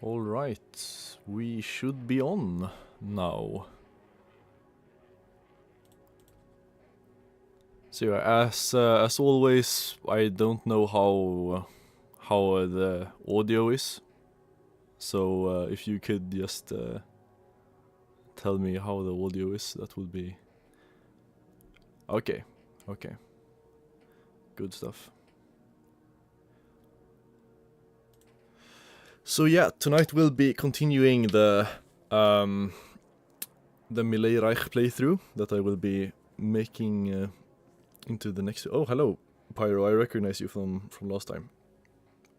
Alright, we should be on now. So as always, I don't know how the audio is. So if you could just tell me how the audio is, that would be okay. Okay, good stuff. So yeah, tonight we'll be continuing the Melee Reich playthrough that I will be making into the next. Oh, hello, Pyro. I recognize you from last time.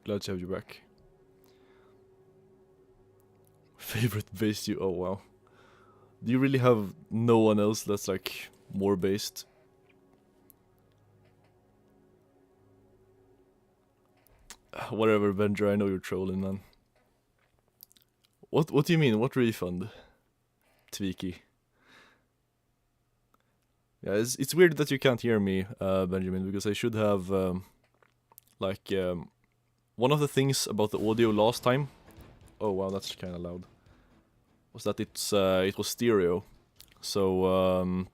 Glad to have you back. Favorite base you? Oh wow. Do you really have no one else that's like more based? Whatever, Benjer. I know you're trolling, man. What do you mean? What refund? Tweaky. Yeah, it's weird that you can't hear me, Benjamin, because I should have one of the things about the audio last time. Oh wow, that's kind of loud. Was that it was stereo, so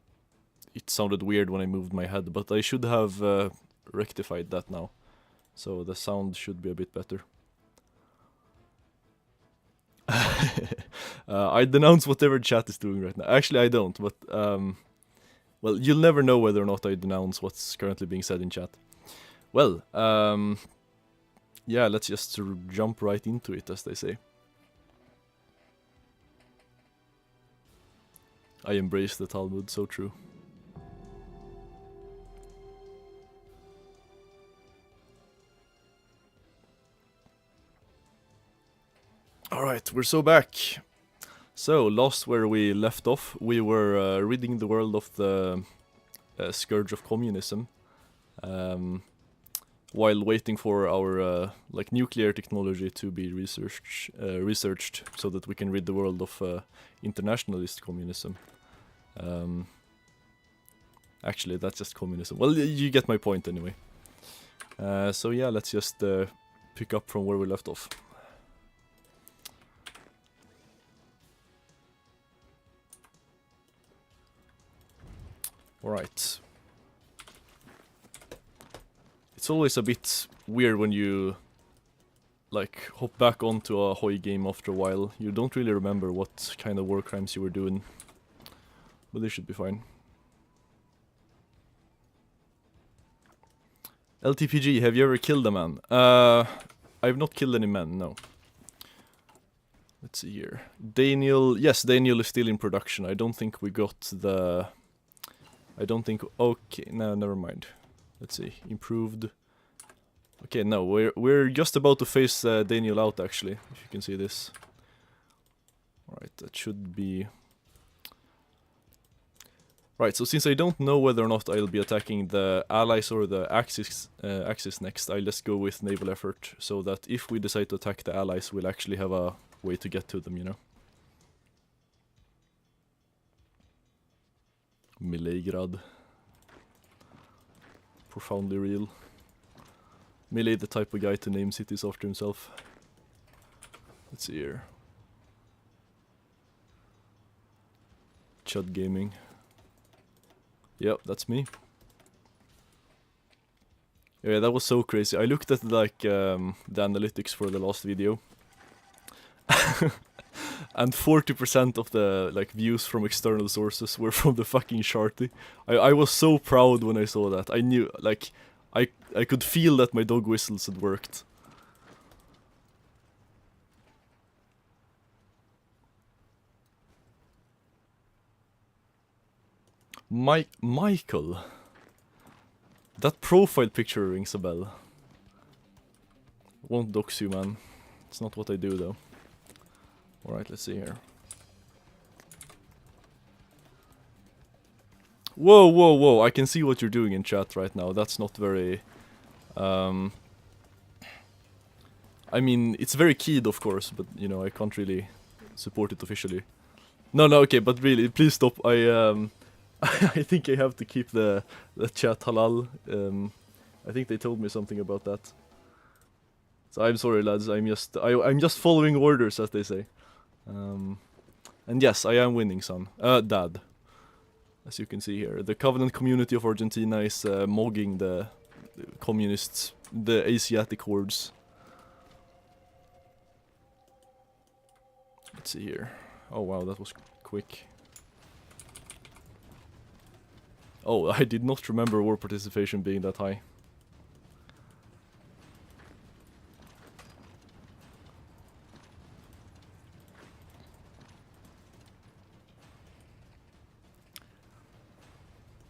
it sounded weird when I moved my head, but I should have rectified that now, so the sound should be a bit better. I denounce whatever chat is doing right now. Actually, I don't, but well, you'll never know whether or not I denounce what's currently being said in chat. Well, yeah, let's just jump right into it, as they say. I embrace the Talmud, so true. Alright, we're so back. So, last where we left off, we were ridding the world of the scourge of communism, while waiting for our like nuclear technology to be researched, so that we can rid the world of internationalist communism. Actually, that's just communism. Well, you get my point anyway. So yeah, let's just pick up from where we left off. Alright. It's always a bit weird when you like hop back onto a HOI game after a while. You don't really remember what kind of war crimes you were doing. But they should be fine. LTPG, have you ever killed a man? I've not killed any men, no. Let's see here. Daniel, yes, Daniel is still in production. I don't think we got the... okay, no, never mind. Let's see, improved. Okay, no, we're just about to face Daniel out, actually, if you can see this. Alright, that should be... Right, so since I don't know whether or not I'll be attacking the allies or the Axis next, I'll just go with naval effort, so that if we decide to attack the allies, we'll actually have a way to get to them, you know? Milegrad. Profoundly real. Mile the type of guy to name cities after himself. Let's see here. Chud Gaming. Yep, that's me. Yeah, that was so crazy. I looked at like the analytics for the last video. And 40% of the like views from external sources were from the fucking Sharty. I was so proud when I saw that. I knew, like, I could feel that my dog whistles had worked. Michael? That profile picture rings a bell. Won't dox you, man. It's not what I do, though. Alright, let's see here. Whoa, whoa, whoa, I can see what you're doing in chat right now. That's not very... I mean, it's very keyed, of course, but, you know, I can't really support it officially. No, okay, but really, please stop. I think I have to keep the chat halal. I think they told me something about that. So I'm sorry, lads. I'm just following orders, as they say. And yes, I am winning, son. Dad. As you can see here, the Covenant community of Argentina is mogging the communists, the Asiatic hordes. Let's see here. Oh wow, that was quick. Oh, I did not remember war participation being that high.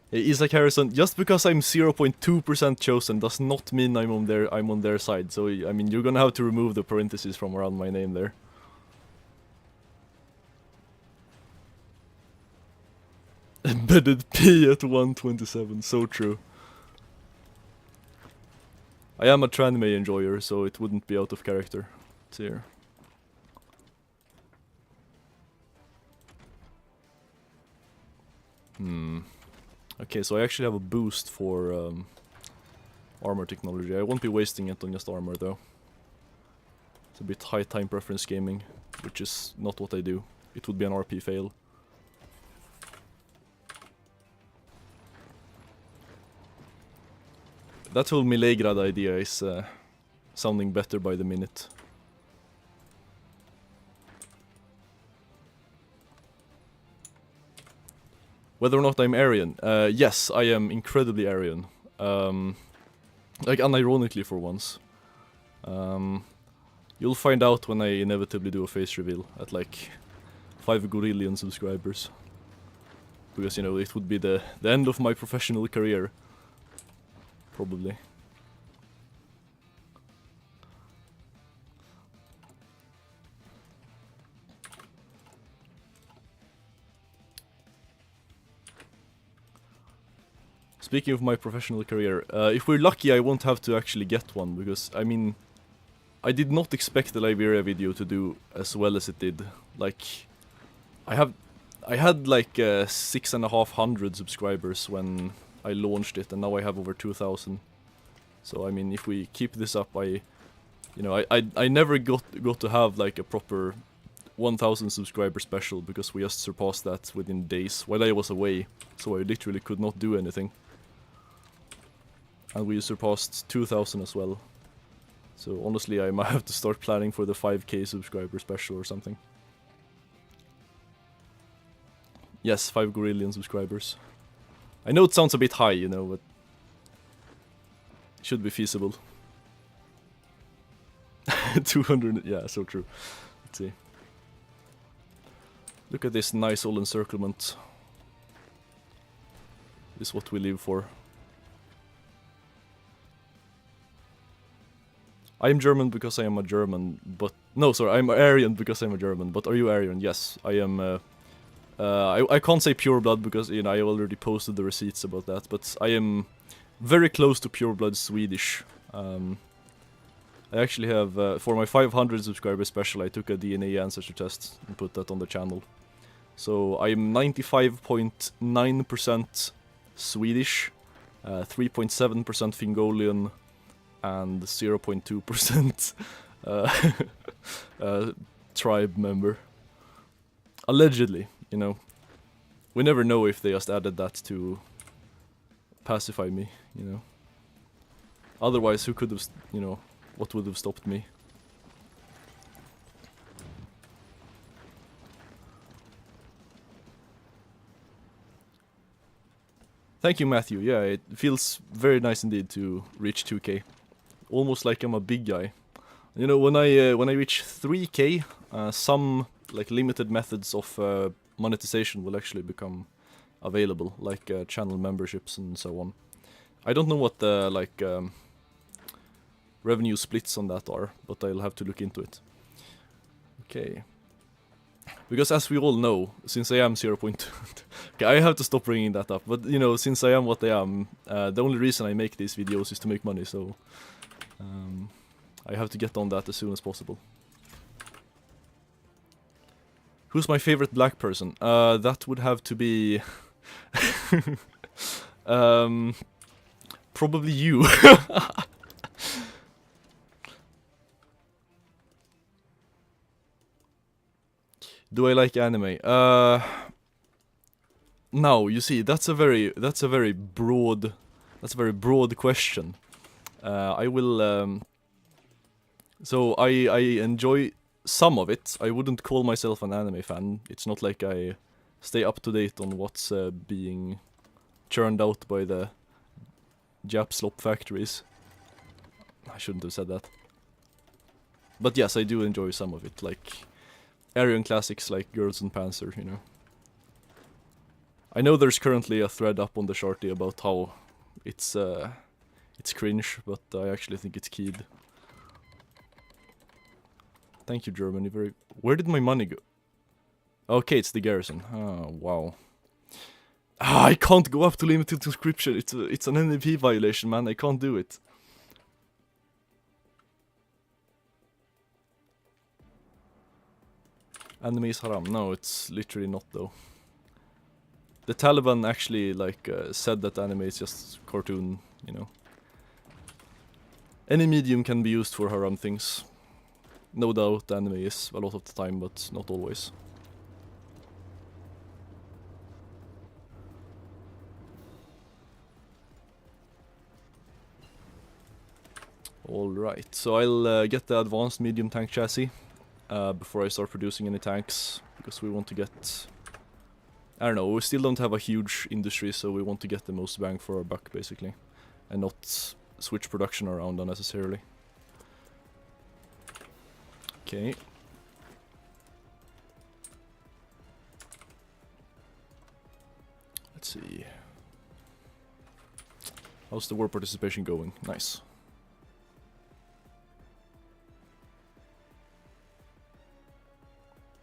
Hey, Isaac Harrison, just because I'm 0.2% chosen does not mean I'm on their side. So I mean, you're gonna have to remove the parentheses from around my name there. Embedded P at 127, so true. I am a tranme enjoyer, so it wouldn't be out of character. It's here. Okay, so I actually have a boost for armor technology. I won't be wasting it on just armor though. It's a bit high time preference gaming, which is not what I do. It would be an RP fail. That whole Milegrad idea is sounding better by the minute. Whether or not I'm Aryan, yes, I am incredibly Aryan. Like unironically for once. You'll find out when I inevitably do a face reveal at like 5 gorillion subscribers. Because, you know, it would be the end of my professional career. Probably. Speaking of my professional career, if we're lucky I won't have to actually get one, because, I mean, I did not expect the Liberia video to do as well as it did. Like, I had like 6,500 subscribers when I launched it, and now I have over 2,000. So I mean, if we keep this up, I never got to have like a proper 1,000 subscriber special, because we just surpassed that within days while I was away. So I literally could not do anything. And we surpassed 2,000 as well. So honestly, I might have to start planning for the 5k subscriber special or something. Yes, 5 gorillion subscribers. I know it sounds a bit high, you know, but it should be feasible. 200, yeah, so true. Let's see. Look at this nice old encirclement. This is what we live for. I'm German because I am a German, but... No, sorry, I'm Aryan because I'm a German, but are you Aryan? Yes, I am... I can't say pure blood because, you know, I already posted the receipts about that, but I am very close to pure blood Swedish. I actually have, for my 500 subscriber special, I took a DNA ancestor test and put that on the channel. So I am 95.9% Swedish, 3.7% Fingolian, and 0.2% tribe member. Allegedly, you know. We never know if they just added that to pacify me, you know. Otherwise, who could have, you know, what would have stopped me? Thank you, Matthew. Yeah, it feels very nice indeed to reach 2k. Almost like I'm a big guy. You know, when I reach 3k, some like limited methods of monetization will actually become available, like channel memberships and so on. I don't know what the like revenue splits on that are, but I'll have to look into it. Okay. Because as we all know, since I am 0.2... okay, I have to stop bringing that up, but you know, since I am what I am, the only reason I make these videos is to make money, so... I have to get on that as soon as possible. Who's my favorite black person? That would have to be... probably you. Do I like anime? No, you see, that's a very broad question. I will so I enjoy some of it. I wouldn't call myself an anime fan. It's not like I stay up to date on what's being churned out by the Jap slop factories. I shouldn't have said that. But yes, I do enjoy some of it, like Aryan classics like Girls and Panzer, you know. I know there's currently a thread up on the Sharty about how it's cringe, but I actually think it's keyed. Thank you, Germany. Where did my money go? Okay, it's the garrison. Oh, wow. I can't go up to limited conscription. It's an NAP violation, man. I can't do it. Anime is haram. No, it's literally not, though. The Taliban actually, like, said that anime is just cartoon, you know. Any medium can be used for haram things. No doubt anime is a lot of the time, but not always. Alright, so I'll get the advanced medium tank chassis before I start producing any tanks, because we want to get... I don't know, we still don't have a huge industry, so we want to get the most bang for our buck, basically. And not switch production around unnecessarily. Okay. Let's see. How's the war participation going? Nice.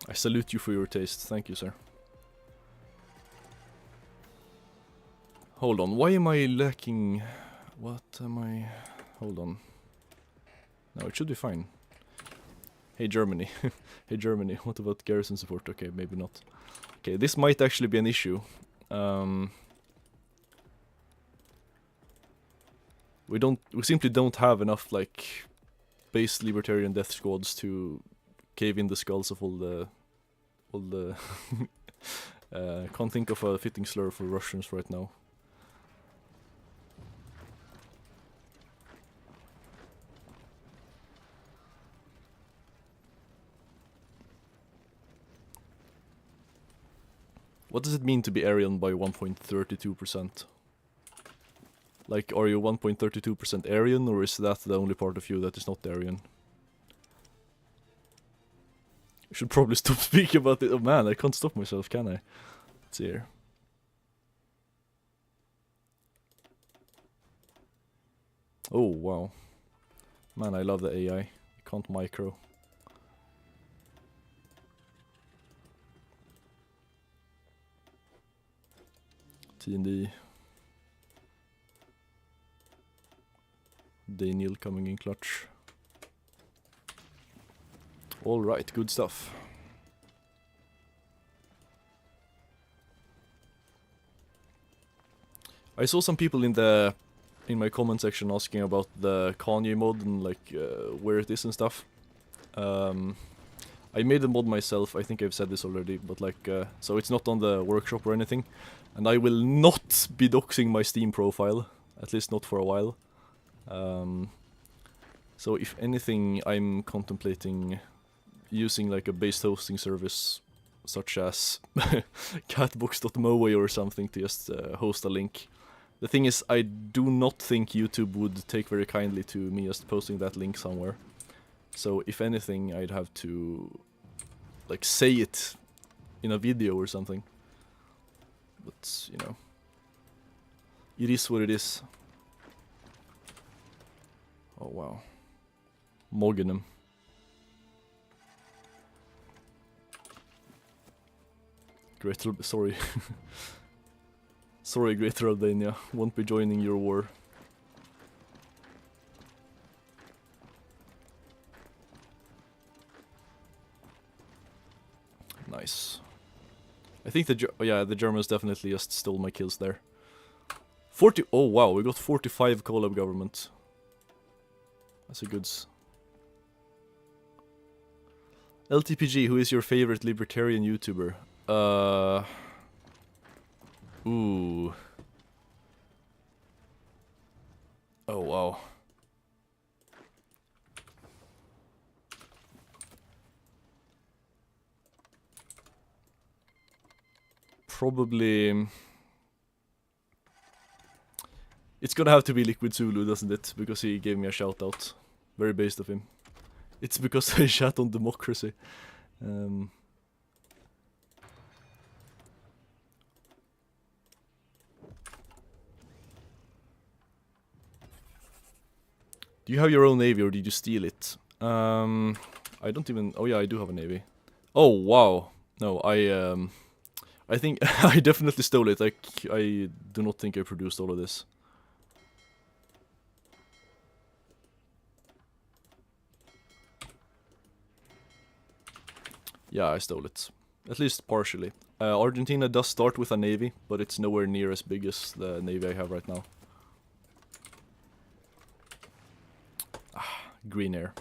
I salute you for your taste. Thank you, sir. Hold on, why am I lacking... What am I... Hold on. No, it should be fine. Hey Germany. Hey Germany, what about garrison support? Okay, maybe not. Okay, this might actually be an issue. We simply don't have enough, like, base libertarian death squads to cave in the skulls of all the can't think of a fitting slur for Russians right now. What does it mean to be Aryan by 1.32%? Like, are you 1.32% Aryan, or is that the only part of you that is not Aryan? I should probably stop speaking about it. Oh man, I can't stop myself, can I? Let's see here. Oh, wow. Man, I love the AI. I can't micro. TND. Daniel coming in clutch. Alright, good stuff. I saw some people in my comment section asking about the Kanye mod and like where it is and stuff. I made the mod myself, I think I've said this already, but like, so it's not on the workshop or anything. And I will not be doxing my Steam profile, at least not for a while. So if anything, I'm contemplating using like a based hosting service such as catbox.moe or something to just host a link. The thing is, I do not think YouTube would take very kindly to me just posting that link somewhere. So if anything, I'd have to like say it in a video or something. But, you know, it is what it is. Oh wow. Morganum. Great, sorry. Sorry, Greater Albania. Won't be joining your war. Nice. I think the Germans definitely just stole my kills there. 40. Oh wow, we got 45 collab government. That's a goods. LTPG, who is your favorite libertarian YouTuber? Ooh. Oh, wow. Probably... It's gonna have to be Liquid Zulu, doesn't it? Because he gave me a shout out. Very based of him. It's because I chat on democracy. Do you have your own navy or did you steal it? I don't even... Oh yeah, I do have a navy. Oh, wow. No, I think I definitely stole it. I do not think I produced all of this. Yeah, I stole it. At least partially. Argentina does start with a navy, but it's nowhere near as big as the navy I have right now. Green air.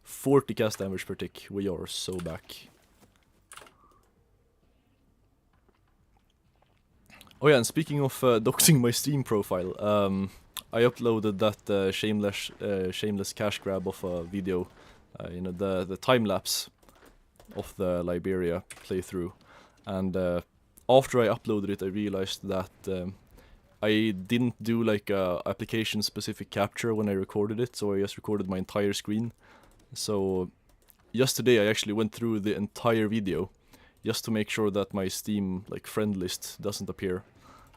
40 cast damage per tick. We are so back. Oh yeah, and speaking of doxing my Steam profile, I uploaded that shameless cash grab of a video, you know, the time lapse of the Liberia playthrough, and after I uploaded it, I realized that I didn't do like a application specific capture when I recorded it, so I just recorded my entire screen. So yesterday I actually went through the entire video just to make sure that my Steam like friend list doesn't appear,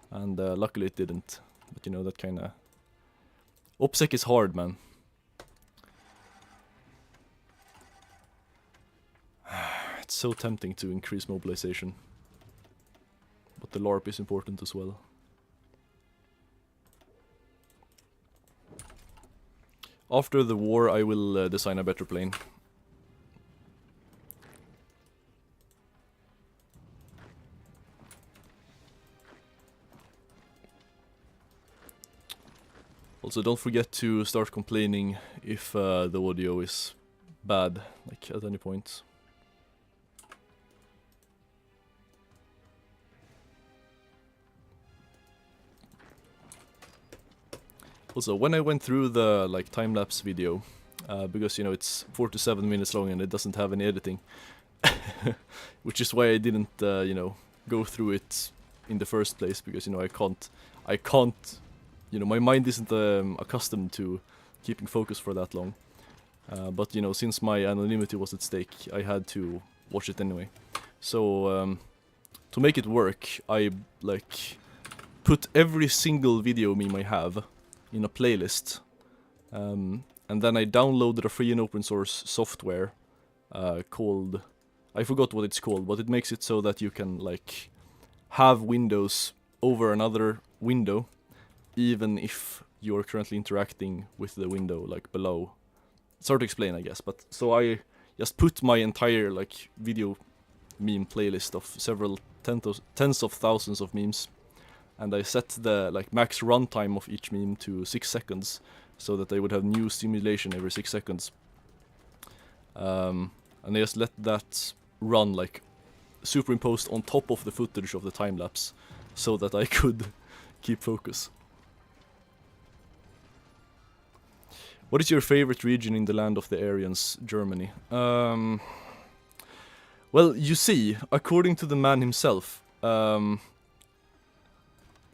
and luckily it didn't. But you know, that kind of OPSEC is hard, man. It's so tempting to increase mobilization, but the LARP is important as well. After the war, I will design a better plane. Also, don't forget to start complaining if the audio is bad, like at any point. Also, when I went through the like time-lapse video, because you know it's 4 to 7 minutes long and it doesn't have any editing, which is why I didn't you know, go through it in the first place, because you know I can't, you know, my mind isn't accustomed to keeping focus for that long. But you know, since my anonymity was at stake, I had to watch it anyway. So to make it work, I like put every single video meme I have in a playlist, and then I downloaded a free and open source software called, I forgot what it's called, but it makes it so that you can like have windows over another window even if you're currently interacting with the window like below. It's hard to explain, I guess, but so I just put my entire like video meme playlist of several tens of thousands of memes, and I set the like max runtime of each meme to 6 seconds, so that they would have new stimulation every 6 seconds. And I just let that run like superimposed on top of the footage of the time lapse, so that I could keep focus. What is your favorite region in the land of the Aryans, Germany? Well, you see, according to the man himself,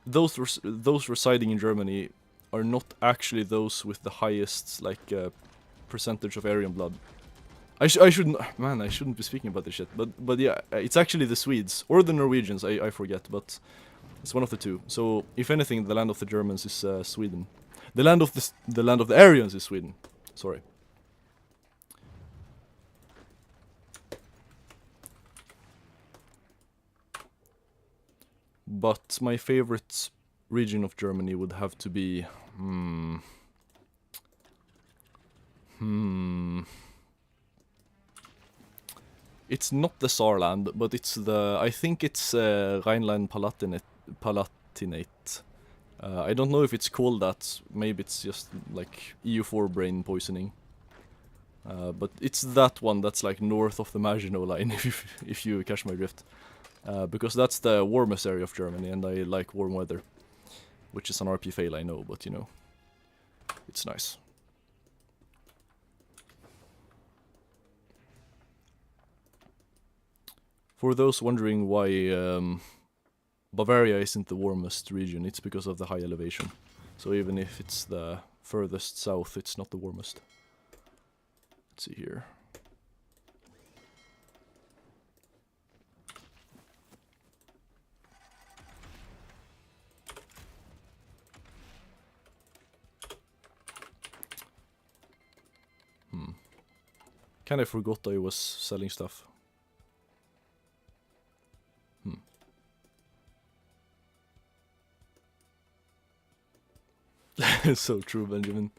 those residing in Germany are not actually those with the highest like percentage of Aryan blood. I shouldn't be speaking about this shit, but yeah, it's actually the Swedes or the Norwegians. I forget, but it's one of the two. So if anything, the land of the Germans is Sweden. The land of the Aryans is Sweden. Sorry. But my favorite region of Germany would have to be It's not the Saarland, but it's the, I think it's Rhineland-Palatinate. I don't know if it's called that. Maybe it's just like EU4 brain poisoning. But it's that one that's like north of the Maginot Line, if you catch my drift. Because that's the warmest area of Germany, and I like warm weather. Which is an RP fail, I know, but you know, it's nice. For those wondering why Bavaria isn't the warmest region, it's because of the high elevation. So even if it's the furthest south, it's not the warmest. Let's see here. Kinda forgot I was selling stuff. So true, Benjamin.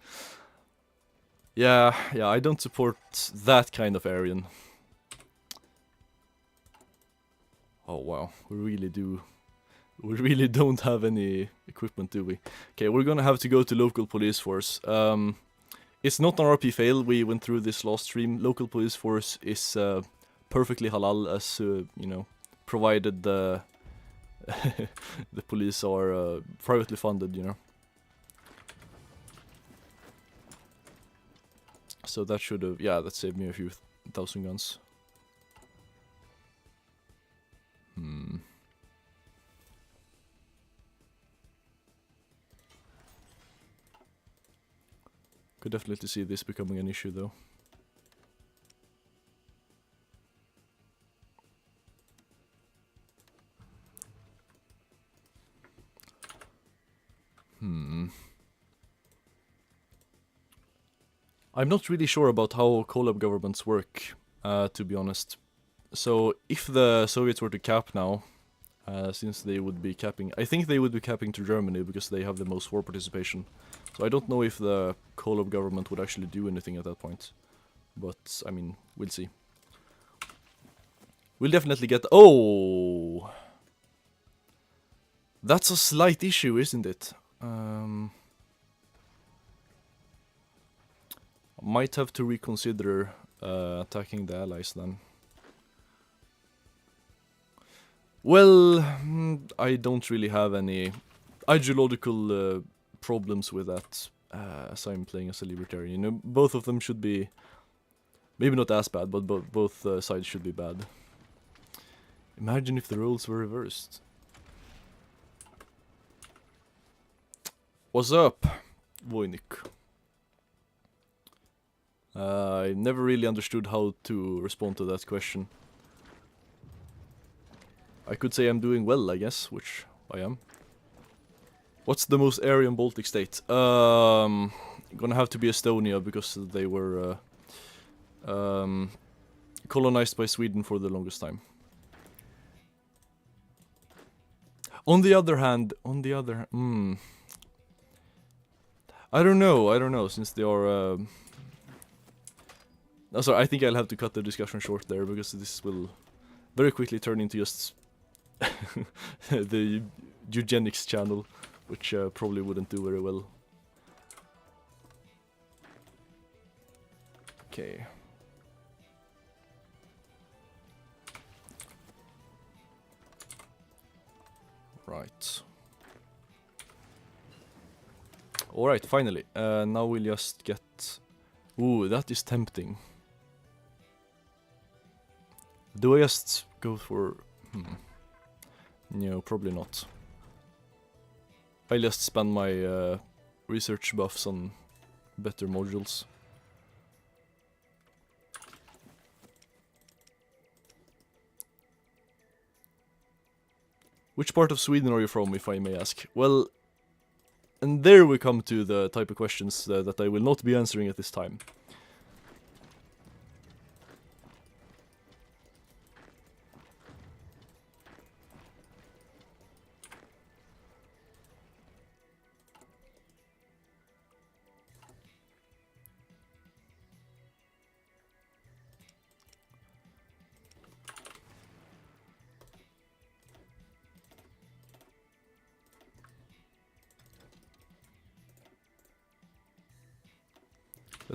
Yeah, I don't support that kind of Aryan. Oh wow, we really don't have any equipment, do we? Okay, we're gonna have to go to local police force. It's not an RP fail, we went through this last stream. Local police force is perfectly halal, as you know, provided the the police are privately funded, you know. So that should have, yeah, that saved me a few thousand guns. Could definitely see this becoming an issue, though. I'm not really sure about how collab governments work, to be honest. So if the Soviets were to cap now, since they would be capping, I think they would be capping to Germany because they have the most war participation. So I don't know if the collab government would actually do anything at that point. But, I mean, we'll see. We'll definitely get... Oh! That's a slight issue, isn't it? Might have to reconsider attacking the allies then. Well, I don't really have any ideological problems with that, as I'm playing as a libertarian. You know, both of them should be, maybe not as bad, but both sides should be bad. Imagine if the roles were reversed. What's up, Voynich? I never really understood how to respond to that question. I could say I'm doing well, I guess, which I am. What's the most Aryan Baltic state? Gonna have to be Estonia, because they were colonized by Sweden for the longest time. On the other hand, I don't know, since they are... No, sorry, I think I'll have to cut the discussion short there, because this will very quickly turn into just the eugenics channel, which probably wouldn't do very well. Okay. Right. Alright, finally. Now we'll just get... Ooh, that is tempting. Do I just go for... No, probably not. I'll just spend my research buffs on better modules. Which part of Sweden are you from, if I may ask? Well, and there we come to the type of questions that I will not be answering at this time.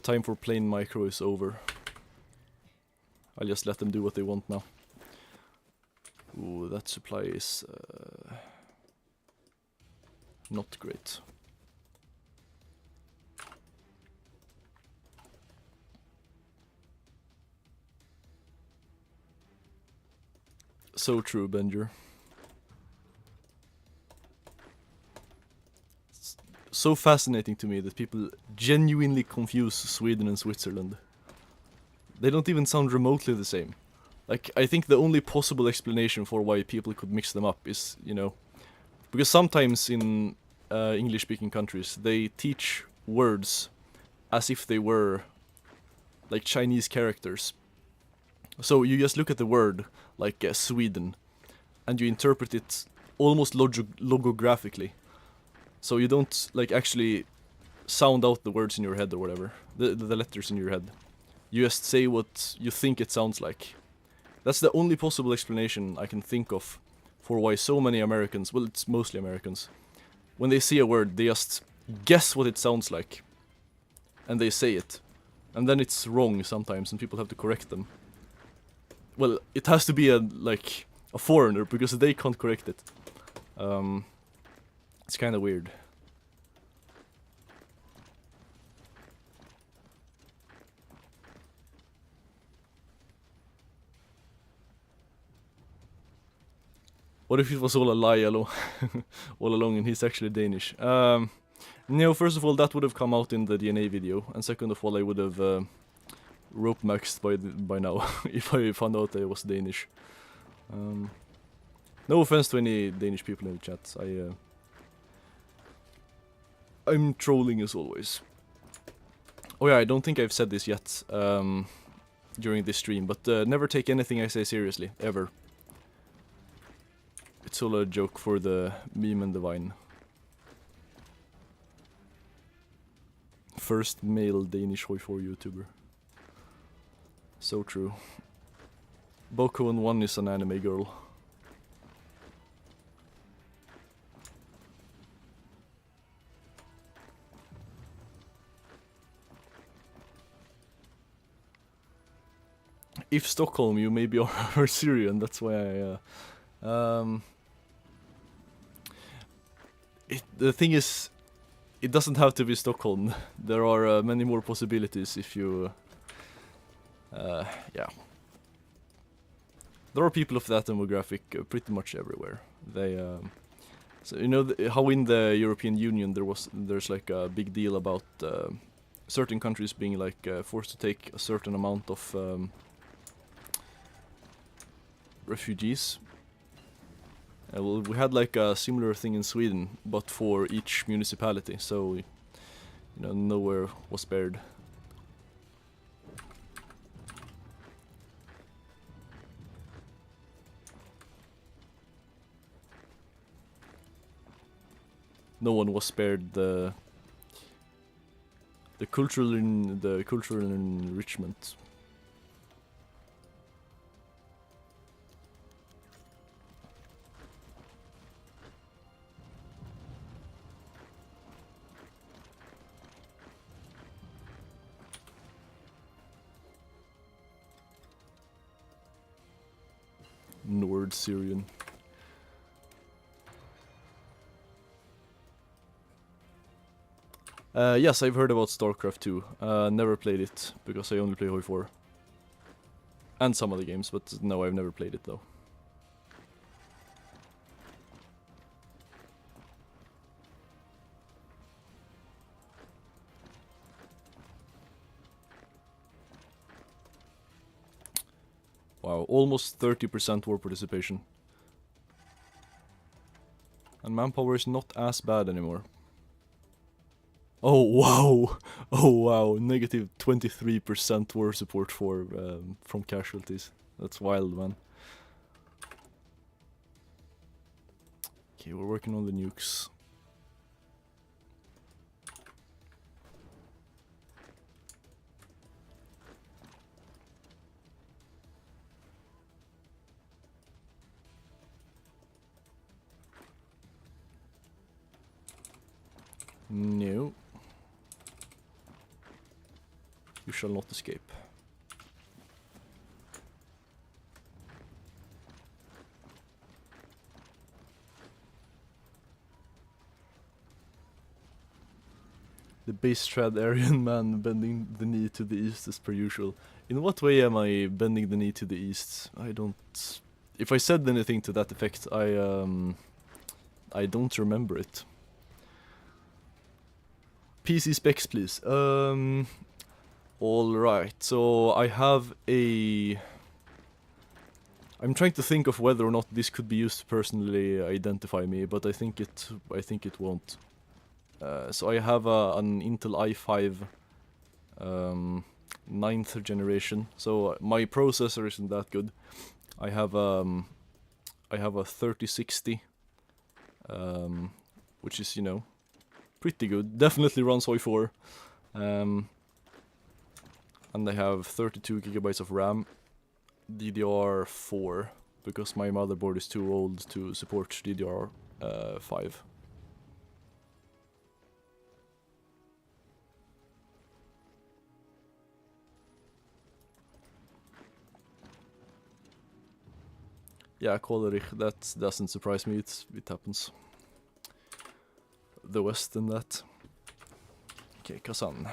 The time for plain micro is over. I'll just let them do what they want now. Ooh, that supply is not great. So true, Benjer. It's so fascinating to me that people genuinely confuse Sweden and Switzerland. They don't even sound remotely the same. Like, I think the only possible explanation for why people could mix them up is, you know, because sometimes in English-speaking countries, they teach words as if they were, like, Chinese characters. So you just look at the word, like Sweden, and you interpret it almost logographically. So you don't, like, actually sound out the words in your head or whatever, the letters in your head. You just say what you think it sounds like. That's the only possible explanation I can think of for why so many Americans, well, it's mostly Americans, when they see a word, they just guess what it sounds like, and they say it. And then it's wrong sometimes, and people have to correct them. Well, it has to be a foreigner, because they can't correct it. It's kind of weird. What if it was all a lie all along and he's actually Danish? No, first of all, that would have come out in the DNA video, and second of all, I would have rope maxed by now if I found out I was Danish. No offense to any Danish people in the chat. I'm trolling as always. Oh yeah, I don't think I've said this yet during this stream, but never take anything I say seriously, ever. It's all a joke for the meme and the vine. First male Danish HOI4 YouTuber. So true. Boko and 1 is an anime girl. If Stockholm, you maybe are Syrian, that's why I... the thing is, it doesn't have to be Stockholm. There are many more possibilities if you... yeah. There are people of that demographic pretty much everywhere. They... so you know how in the European Union there's like a big deal about certain countries being like forced to take a certain amount of refugees. Well, we had like a similar thing in Sweden, but for each municipality, so you know, nowhere was spared. No one was spared the cultural enrichment. Nord Syrian. Yes, I've heard about StarCraft 2. Never played it, because I only play HOI4. And some other games, but no, I've never played it though. Wow, almost 30% war participation. And manpower is not as bad anymore. Oh wow! Oh wow! Negative 23% war support for from casualties. That's wild, man. Okay, we're working on the nukes. No. You shall not escape. The base trad Aryan man bending the knee to the east as per usual. In what way am I bending the knee to the east? I don't... If I said anything to that effect, I don't remember it. PC specs, please. Alright, so I have a... I'm trying to think of whether or not this could be used to personally identify me, but I think it won't. So I have an Intel i5 9th generation. So my processor isn't that good. I have a 3060, which is, you know, pretty good. Definitely runs HOI4. And I have 32 gigabytes of RAM, DDR4, because my motherboard is too old to support DDR5. Yeah, Kolerich, that doesn't surprise me, it happens. The West and that. Okay, Kazan.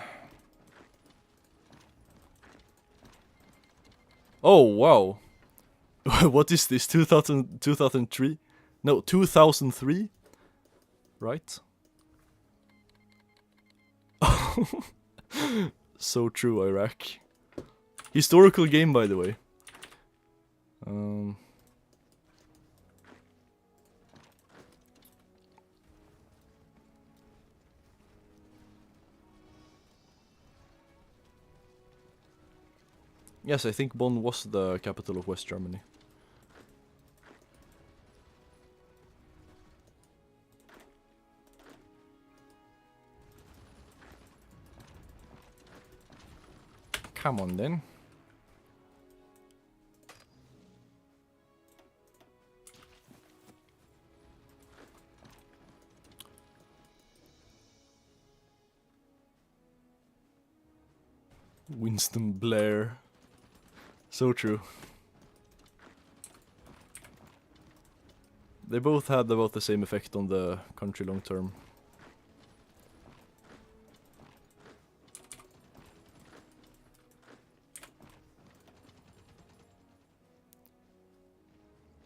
Oh, wow. What is this, 2003? No, 2003? Right? So true, Iraq. Historical game, by the way. Yes, I think Bonn was the capital of West Germany. Come on then. Winston Blair. So true. They both had about the same effect on the country long term.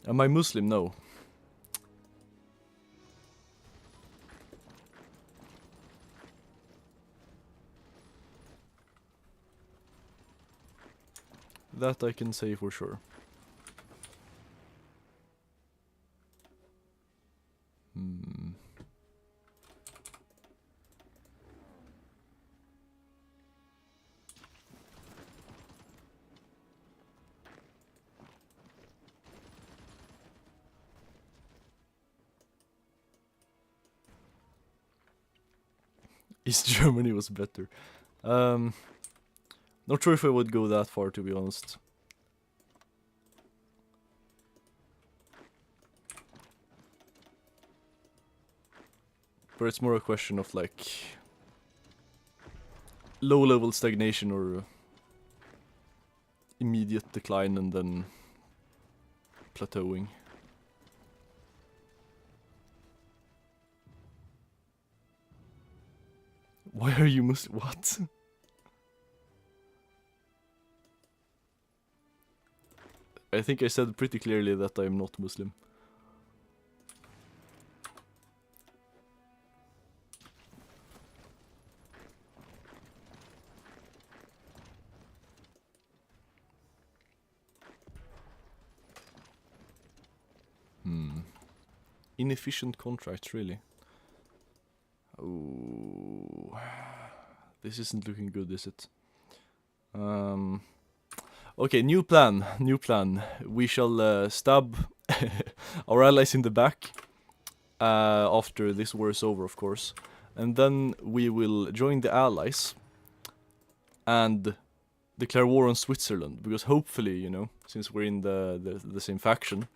Am I Muslim? No. That I can say for sure. East Germany was better. Not sure if I would go that far, to be honest. But it's more a question of like low-level stagnation or immediate decline and then plateauing. Why are you Muslim? What? I think I said pretty clearly that I'm not Muslim. Inefficient contracts, really. Oh, this isn't looking good, is it? Okay, new plan. We shall stab our allies in the back after this war is over, of course. And then we will join the allies and declare war on Switzerland. Because hopefully, you know, since we're in the same faction,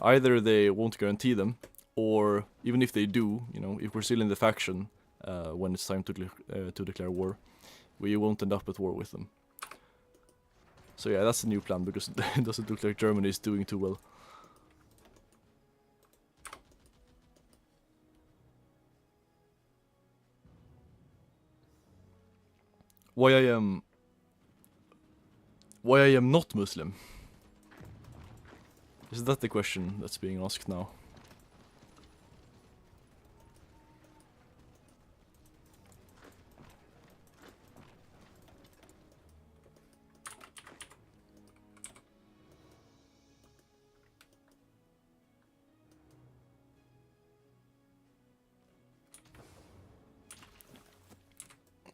either they won't guarantee them, or even if they do, you know, if we're still in the faction when it's time to declare war, We won't end up at war with them. So yeah, that's the new plan, because it doesn't look like Germany is doing too well. Why I am not Muslim? Is that the question that's being asked now?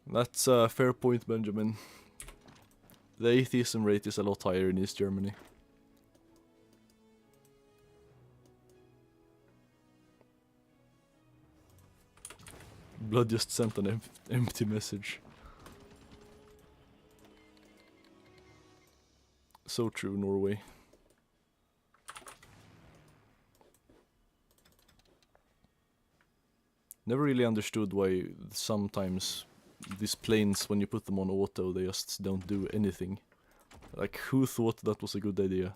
That's a fair point, Benjamin. The atheism rate is a lot higher in East Germany. Blood just sent an empty message. So true, Norway. Never really understood why sometimes these planes, when you put them on auto, they just don't do anything. Like, who thought that was a good idea?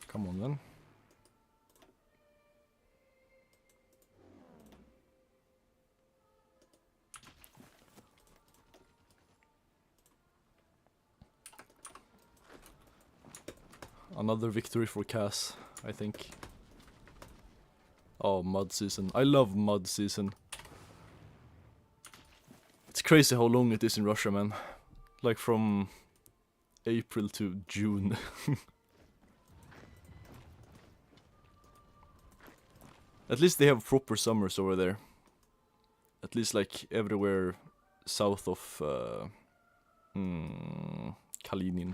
Come on then. Another victory for Cass, I think. Oh, mud season. I love mud season. It's crazy how long it is in Russia, man. Like from April to June. At least they have proper summers over there. At least like everywhere south of Kalinin.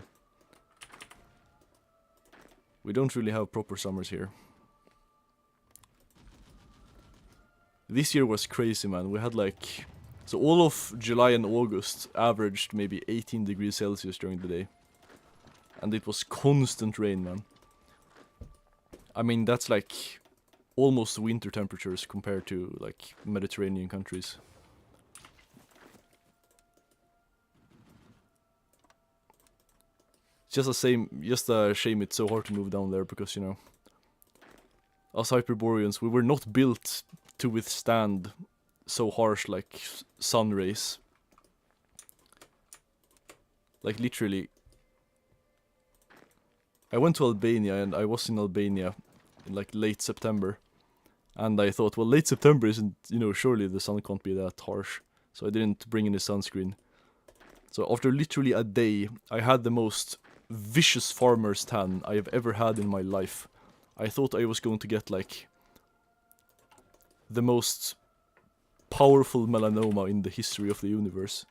We don't really have proper summers here. This year was crazy, man. We had like... So all of July and August averaged maybe 18 degrees Celsius during the day. And it was constant rain, man. I mean, that's like almost winter temperatures compared to like Mediterranean countries. Just a shame it's so hard to move down there, because, you know, us Hyperboreans, we were not built to withstand so harsh like sun rays. Like literally, I went to Albania, and I was in Albania in like late September, and I thought, well, late September isn't, you know, surely the sun can't be that harsh, so I didn't bring any sunscreen. So after literally a day, I had the most vicious farmer's tan I have ever had in my life. I thought I was going to get like the most powerful melanoma in the history of the universe.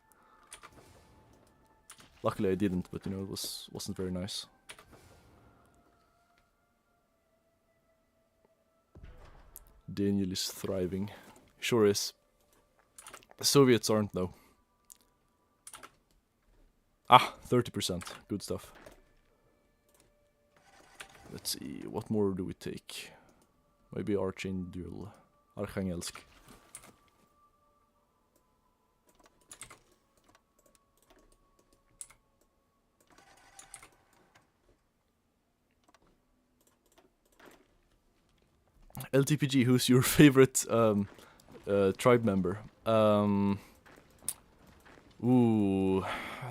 Luckily I didn't, but you know, it wasn't very nice. Daniel is thriving. Sure is. The Soviets aren't though. Ah, 30%. Good stuff. Let's see, what more do we take? Maybe Archangel. Arkhangelsk. LTPG, who's your favorite tribe member? Ooh,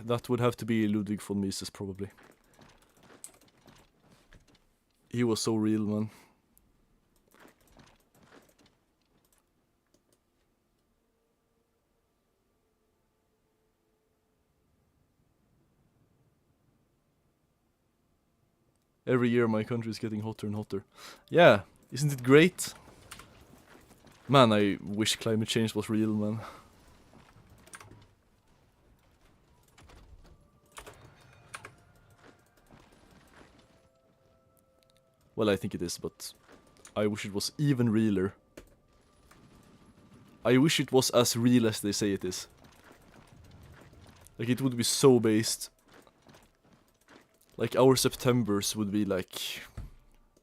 that would have to be Ludwig von Mises, probably. He was so real, man. Every year my country is getting hotter and hotter. Yeah, isn't it great? Man, I wish climate change was real, man. Well, I think it is, but I wish it was even realer. I wish it was as real as they say it is. Like, it would be so based. Like, our Septembers would be like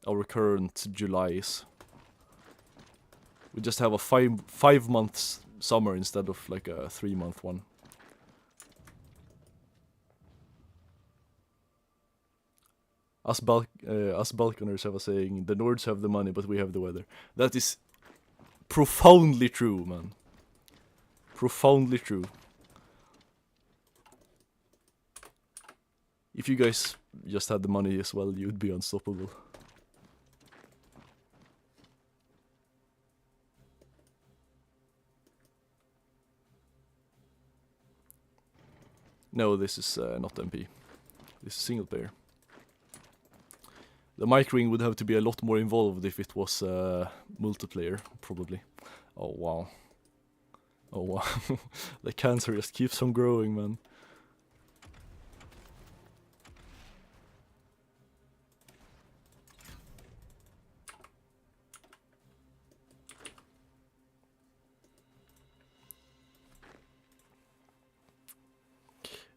our current Julys. We just have a five months summer instead of like a 3-month one. Us Balkaners have a saying, the Nords have the money, but we have the weather. That is profoundly true, man. Profoundly true. If you guys just had the money as well, you'd be unstoppable. No, this is not MP. This is single player. The microing would have to be a lot more involved if it was multiplayer, probably. Oh wow. Oh wow. The cancer just keeps on growing, man.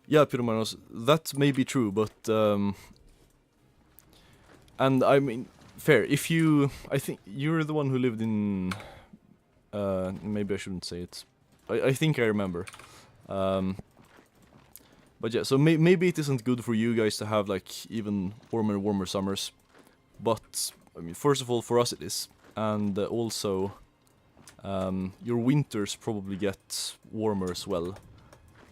Yeah, Pyromanos, that may be true, but and I mean, fair. If you, I think you're the one who lived in. Maybe I shouldn't say it. I think I remember. But yeah, so maybe it isn't good for you guys to have like even warmer summers. But I mean, first of all, for us it is, and also, your winters probably get warmer as well.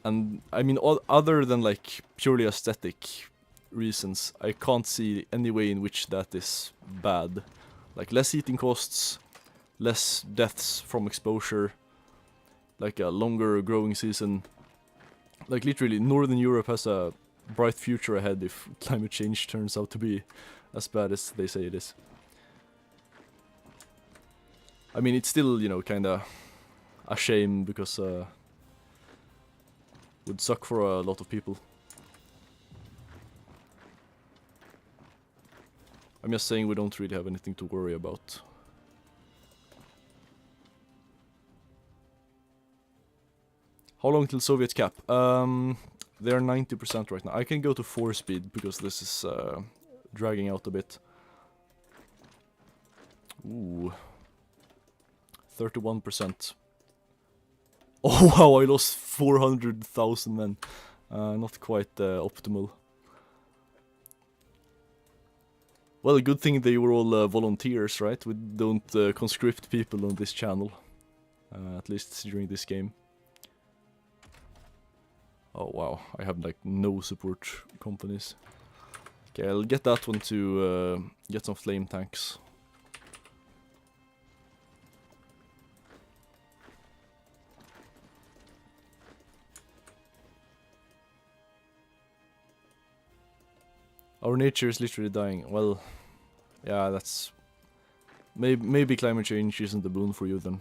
And I mean, other than like purely aesthetic reasons, I can't see any way in which that is bad. Like less heating costs, less deaths from exposure, like a longer growing season. Like literally, Northern Europe has a bright future ahead if climate change turns out to be as bad as they say it is. I mean, it's still, you know, kinda a shame because would suck for a lot of people. I'm just saying we don't really have anything to worry about. How long till Soviet cap? They're 90% right now. I can go to 4 speed because this is dragging out a bit. Ooh. 31%. Oh wow, I lost 400,000 men. Not quite optimal. Well, a good thing they were all volunteers, right? We don't conscript people on this channel. At least during this game. Oh wow, I have like no support companies. Okay, I'll get that one to get some flame tanks. Our nature is literally dying. Well, yeah, that's... Maybe climate change isn't a boon for you then.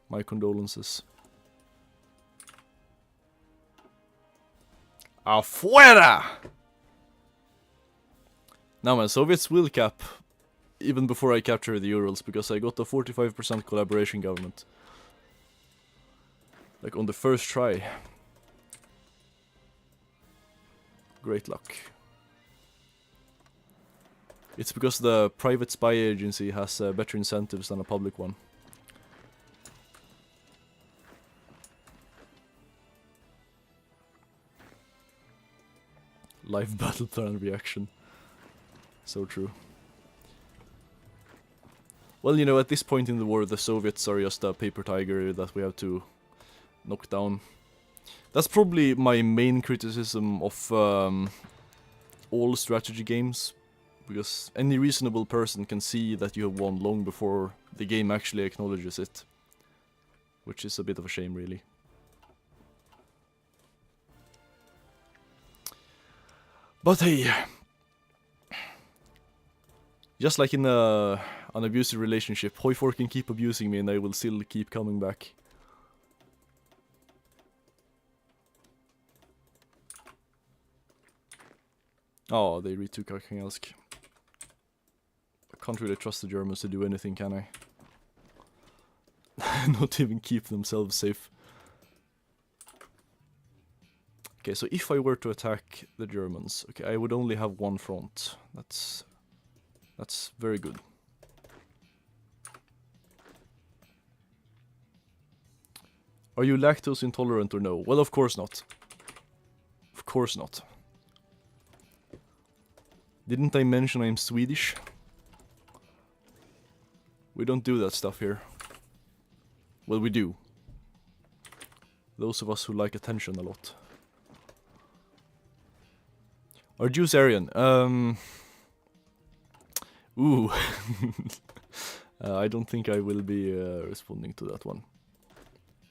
My condolences. Afuera! Now man, Soviets will cap even before I capture the Urals, because I got a 45% collaboration government. Like on the first try. Great luck. It's because the private spy agency has better incentives than a public one. Live battle plan reaction. So true. Well, you know, at this point in the war, the Soviets are just a paper tiger that we have to knock down. That's probably my main criticism of all strategy games, because any reasonable person can see that you have won long before the game actually acknowledges it. Which is a bit of a shame, really. But hey, just like in an abusive relationship, HOI4 can keep abusing me and I will still keep coming back. Oh, they retook Arkhangelsk. I can't really trust the Germans to do anything, can I? not even keep themselves safe. Okay, so if I were to attack the Germans, okay, I would only have one front. That's very good. Are you lactose intolerant or no? Well, of course not. Of course not. Didn't I mention I'm Swedish? We don't do that stuff here. Well, we do. Those of us who like attention a lot. Are Jews Aryan? Ooh. I don't think I will be responding to that one.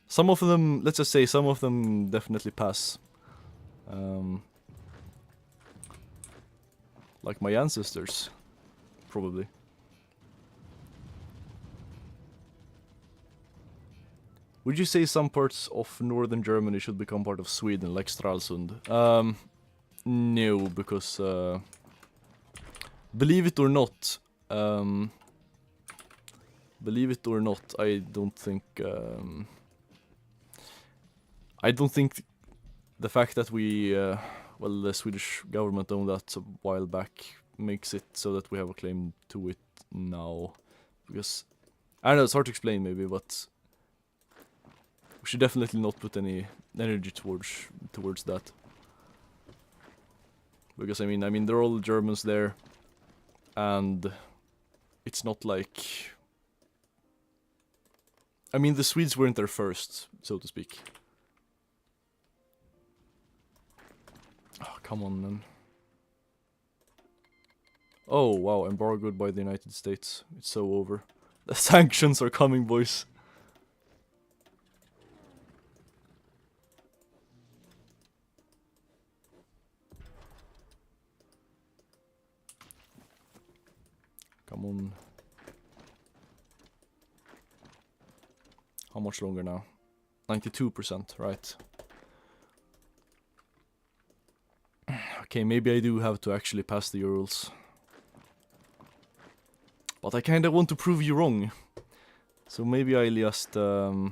Some of them, let's just say, some of them definitely pass. Like my ancestors, probably. Would you say some parts of northern Germany should become part of Sweden, like Stralsund? No, because believe it or not, I don't think the fact that we, well, the Swedish government owned that a while back makes it so that we have a claim to it now. Because, I don't know, it's hard to explain maybe, but we should definitely not put any energy towards that. Because I mean, they're all Germans there, and it's not like, I mean, the Swedes weren't there first, so to speak. Oh, come on, man. Oh, wow, embargoed by the United States. It's so over. The sanctions are coming, boys. Come on. How much longer now? 92%, right. Okay, maybe I do have to actually pass the Urals. But I kinda want to prove you wrong. So maybe I'll just, oh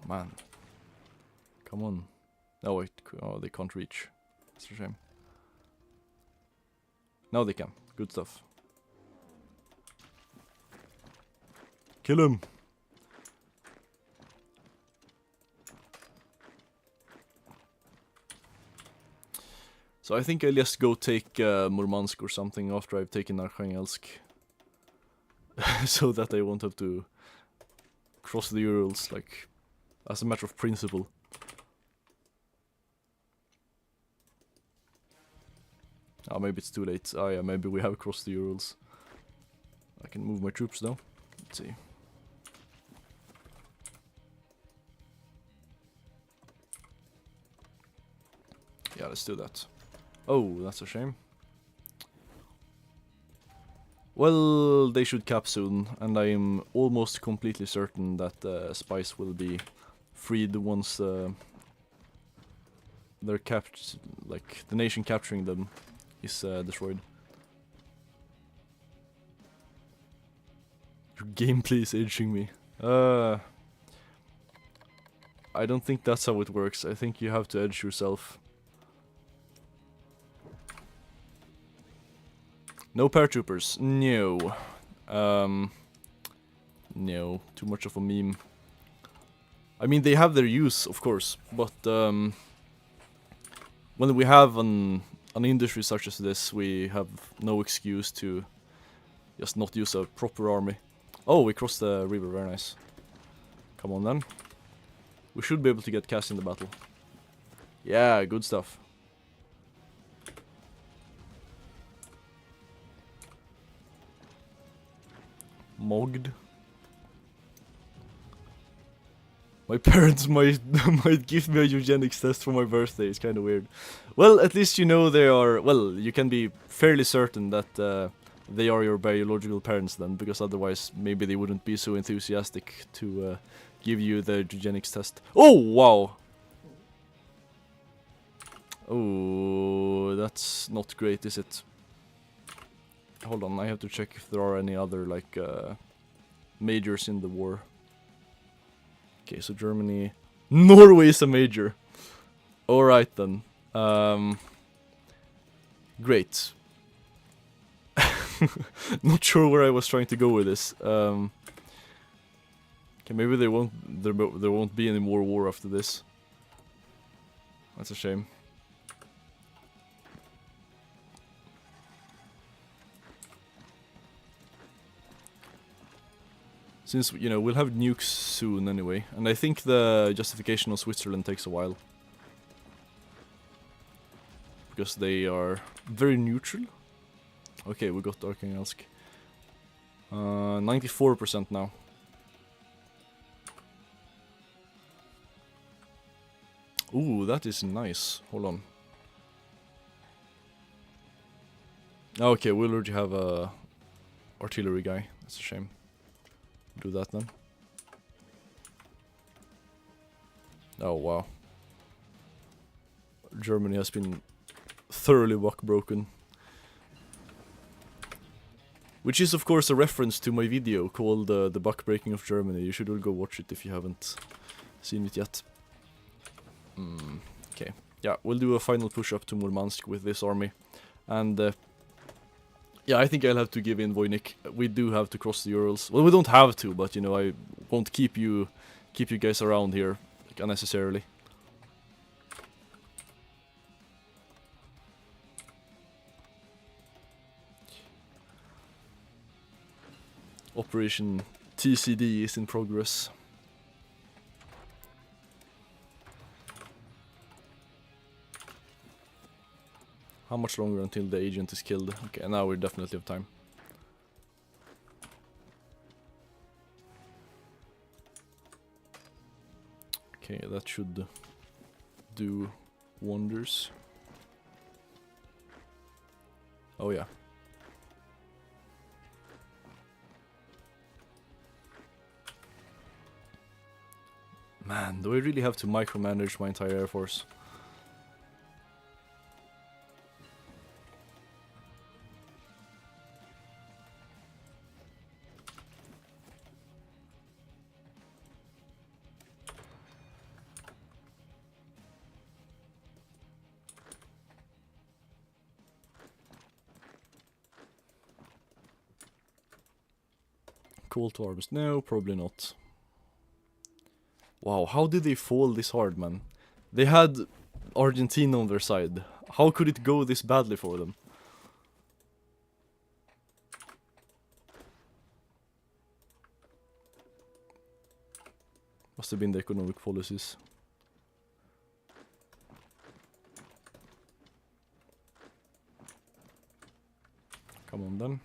man. Come on. No, wait, oh, they can't reach. That's a shame. Now they can. Good stuff. Kill him! So I think I'll just go take Murmansk or something after I've taken Arkhangelsk. So that I won't have to cross the Urals, like, as a matter of principle. Oh, maybe it's too late. Oh yeah, maybe we have crossed the Urals. I can move my troops now. Let's see. Yeah, let's do that. Oh, that's a shame. Well, they should cap soon, and I'm almost completely certain that spies will be freed once they're captured, like the nation capturing them is destroyed. Your gameplay is aging me. I don't think that's how it works. I think you have to edge yourself. No paratroopers. No. No. Too much of a meme. I mean, they have their use, of course, but when we have an industry such as this, we have no excuse to just not use a proper army. Oh, we crossed the river. Very nice. Come on, then. We should be able to get cast in the battle. Yeah, good stuff. Mogged. My parents might give me a eugenics test for my birthday. It's kind of weird. Well, at least you know they are. Well, you can be fairly certain that they are your biological parents then, because otherwise maybe they wouldn't be so enthusiastic to give you the eugenics test. Oh wow! Oh, that's not great, is it? Hold on, I have to check if there are any other, like, majors in the war. Okay, so Germany... Norway is a major. Alright then. Great. Not sure where I was trying to go with this. Okay, maybe there won't be any more war after this. That's a shame. Since, you know, we'll have nukes soon anyway. And I think the justification of Switzerland takes a while. Because they are very neutral. Okay, we got Arkhangelsk. 94% now. Ooh, that is nice. Hold on. Okay, we'll already have a artillery guy. That's a shame. Do that then. Oh wow. Germany has been thoroughly broken. Which is of course a reference to my video called The Buck Breaking of Germany. You should all go watch it if you haven't seen it yet. Okay, yeah, we'll do a final push up to Murmansk with this army. And yeah, I think I'll have to give in Voynich. We do have to cross the Urals. Well, we don't have to, but you know, I won't keep you guys around here like, unnecessarily. Operation TCD is in progress. How much longer until the agent is killed? Okay, now we definitely have time. Okay, that should do wonders. Oh yeah. Man, do I really have to micromanage my entire air force? Call to harvest? No, probably not. Wow, how did they fall this hard, man? They had Argentina on their side. How could it go this badly for them? Must have been the economic policies. Come on then.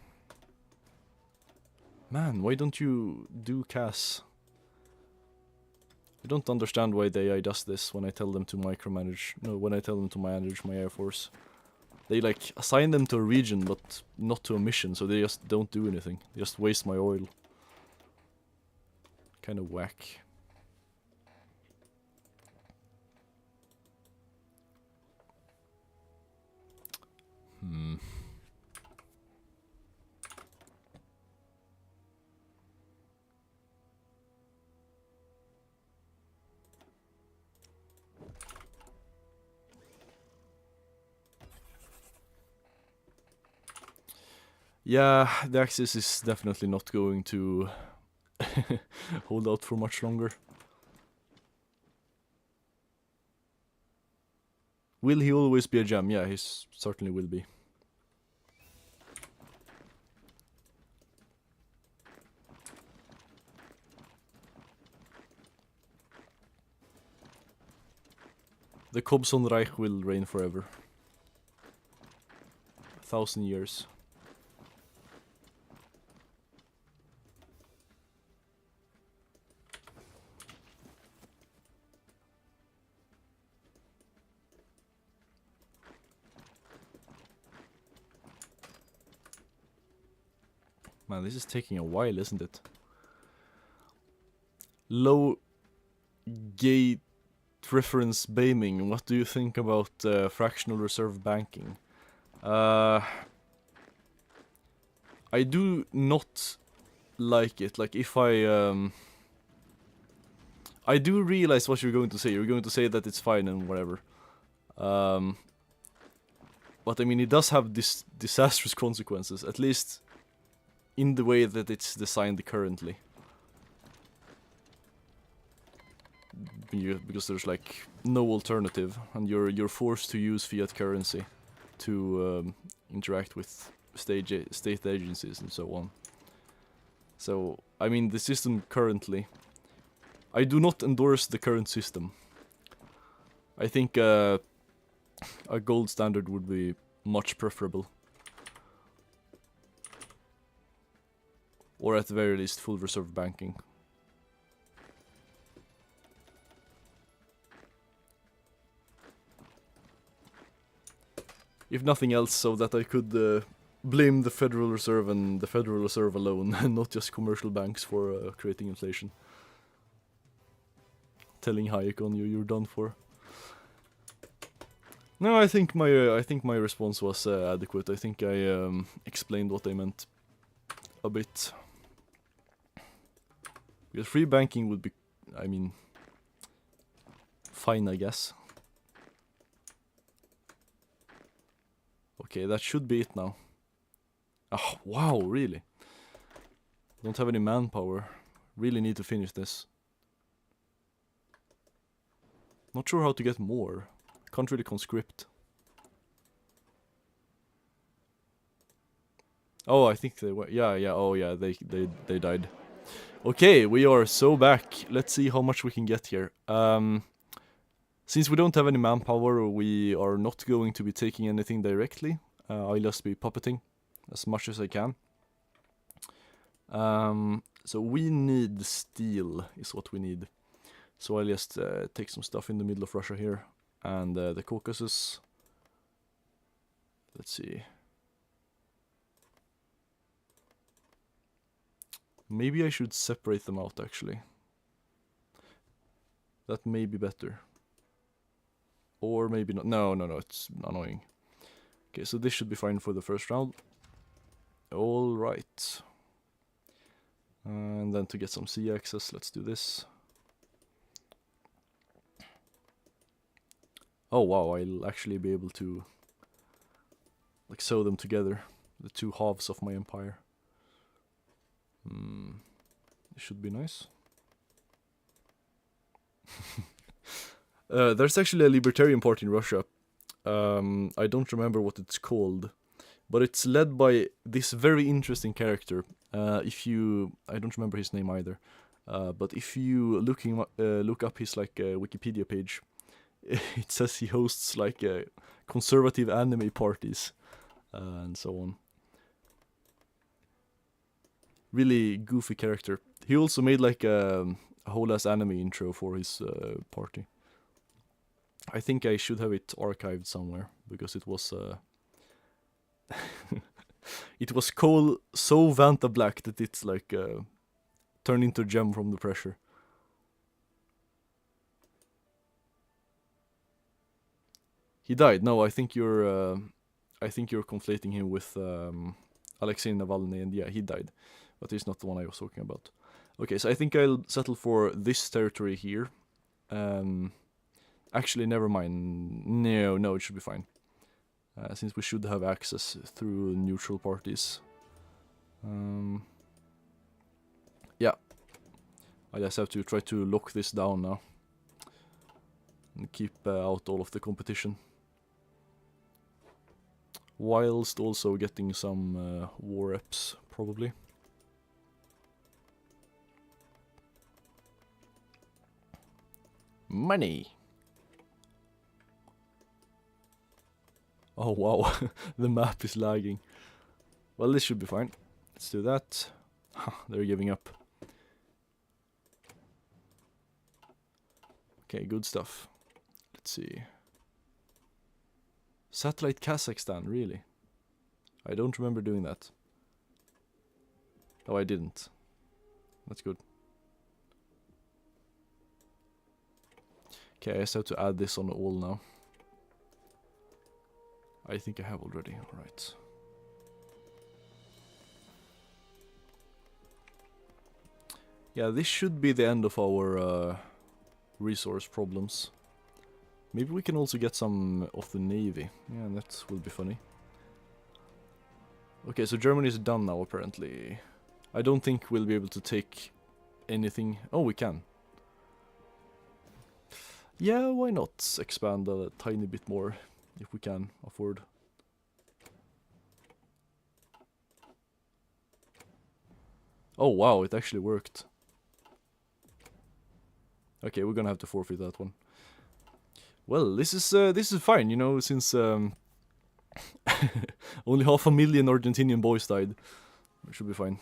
Man, why don't you do CAS? I don't understand why the AI does this when I tell them to micromanage. No, when I tell them to manage my air force. They like assign them to a region but not to a mission, so they just don't do anything. They just waste my oil. Kind of whack. Yeah, the Axis is definitely not going to hold out for much longer. Will he always be a gem? Yeah, he certainly will be. The Kobson Reich will reign forever. 1,000 years. Man, this is taking a while, isn't it? Low gate reference Beiming. What do you think about fractional reserve banking? I do not like it. Like if I I do realize what you're going to say. You're going to say that it's fine and whatever. But I mean, it does have disastrous consequences, at least in the way that it's designed currently. Because there's like no alternative, and you're forced to use fiat currency to interact with state agencies and so on. So I mean, the system currently, I do not endorse the current system. I think a gold standard would be much preferable, or at the very least full reserve banking. If nothing else, so that I could blame the Federal Reserve and the Federal Reserve alone, and not just commercial banks for creating inflation. Telling Hayek on you, you're done for. No, I think my response was adequate. I think I explained what I meant a bit. Because free banking would be, I mean, fine, I guess. Okay, that should be it now. Oh, wow, really? Don't have any manpower. Really need to finish this. Not sure how to get more. Can't really conscript. Oh, I think they were. Yeah. Oh, yeah. They died. Okay, we are so back. Let's see how much we can get here. Since we don't have any manpower, we are not going to be taking anything directly. I'll just be puppeting as much as I can. So we need steel, is what we need. So I'll just take some stuff in the middle of Russia here. And the Caucasus. Let's see. Maybe I should separate them out, actually. That may be better. Or maybe not. No, it's annoying. Okay, so this should be fine for the first round. Alright. And then to get some sea access, let's do this. Oh wow, I'll actually be able to like sew them together. The two halves of my empire. It should be nice. There's actually a libertarian party in Russia. I don't remember what it's called, but it's led by this very interesting character. I don't remember his name either, but if you look up his like Wikipedia page, it says he hosts like conservative anime parties and so on. Really goofy character. He also made like a whole ass anime intro for his party. I think I should have it archived somewhere because it was it was coal so Vanta black that it's like turned into a gem from the pressure. He died. No, I think you're conflating him with Alexei Navalny, and yeah, he died, but he's not the one I was talking about. Okay, so I think I'll settle for this territory here. Actually, never mind. No, it should be fine. Since we should have access through neutral parties. Yeah. I just have to try to lock this down now. And keep out all of the competition. Whilst also getting some war reps, probably. Money! Oh wow, the map is lagging. Well, this should be fine. Let's do that. They're giving up. Okay, good stuff. Let's see. Satellite Kazakhstan, really? I don't remember doing that. Oh, I didn't. That's good. Okay, I just have to add this on all now. I think I have already, alright. Yeah, this should be the end of our resource problems. Maybe we can also get some of the navy. Yeah, that will be funny. Okay, so Germany is done now apparently. I don't think we'll be able to take anything. Oh, we can. Yeah, why not expand a tiny bit more if we can afford. Oh wow, it actually worked. Okay, we're gonna have to forfeit that one. Well, this is fine, you know, since only 500,000 Argentinian boys died. It should be fine.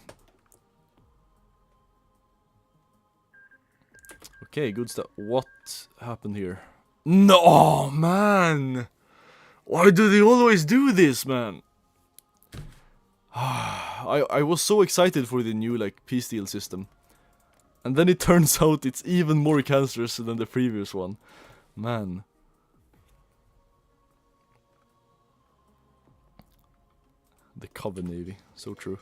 Okay, good stuff. What happened here? No, man! Why do they always do this, man? I was so excited for the new, like, peace deal system. And then it turns out it's even more cancerous than the previous one. Man. The Coven Navy, so true.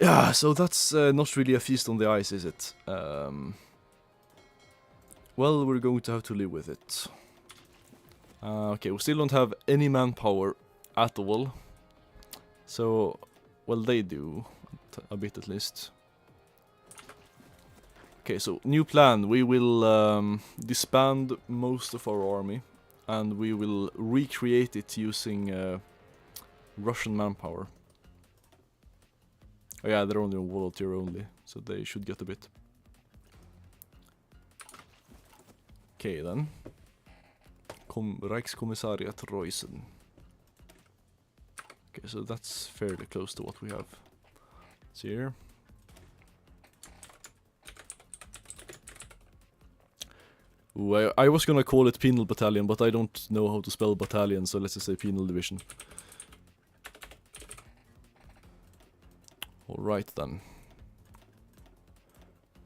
Yeah, so that's not really a feast on the ice, is it? Well, we're going to have to live with it. Okay, we still don't have any manpower at all. So, well, they do. A bit at least. Okay, so new plan. We will disband most of our army. And we will recreate it using Russian manpower. Oh yeah, they're only on volunteer only, so they should get a bit. Okay then. Reichskommissariat Reusen. Okay, so that's fairly close to what we have. Let's see here. Ooh, I was gonna call it Penal Battalion, but I don't know how to spell battalion, so let's just say Penal Division. Alright then.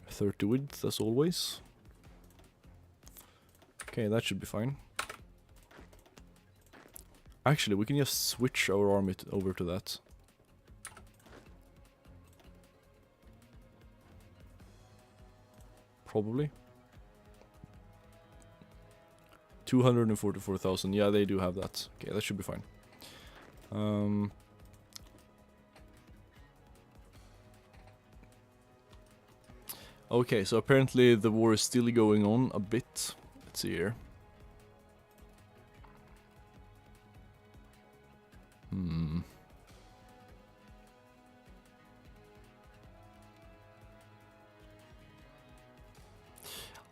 30 width, as always. Okay, that should be fine. Actually, we can just switch our army over to that. Probably. 244,000, yeah, they do have that. Okay, that should be fine. Okay, so apparently the war is still going on a bit. Let's see here.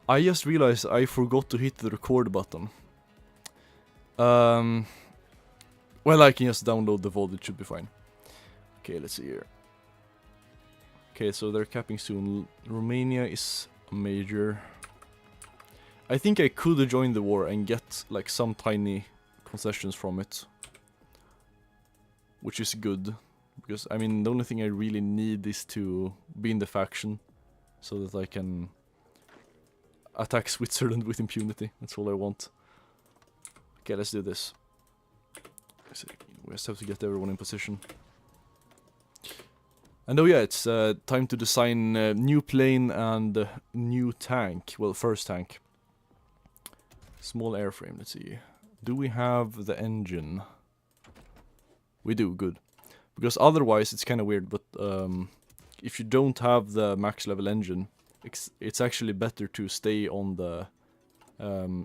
I just realized I forgot to hit the record button. Well, I can just download the VOD, it should be fine. Okay, let's see here. Okay, so they're capping soon. Romania is a major. I think I could join the war and get like some tiny concessions from it. Which is good. Because, I mean, the only thing I really need is to be in the faction. So that I can attack Switzerland with impunity. That's all I want. Okay, let's do this. We just have to get everyone in position. And oh yeah, it's time to design new plane and new tank. Well, first tank. Small airframe, let's see. Do we have the engine? We do, good. Because otherwise it's kind of weird, but if you don't have the max level engine, it's actually better to stay on the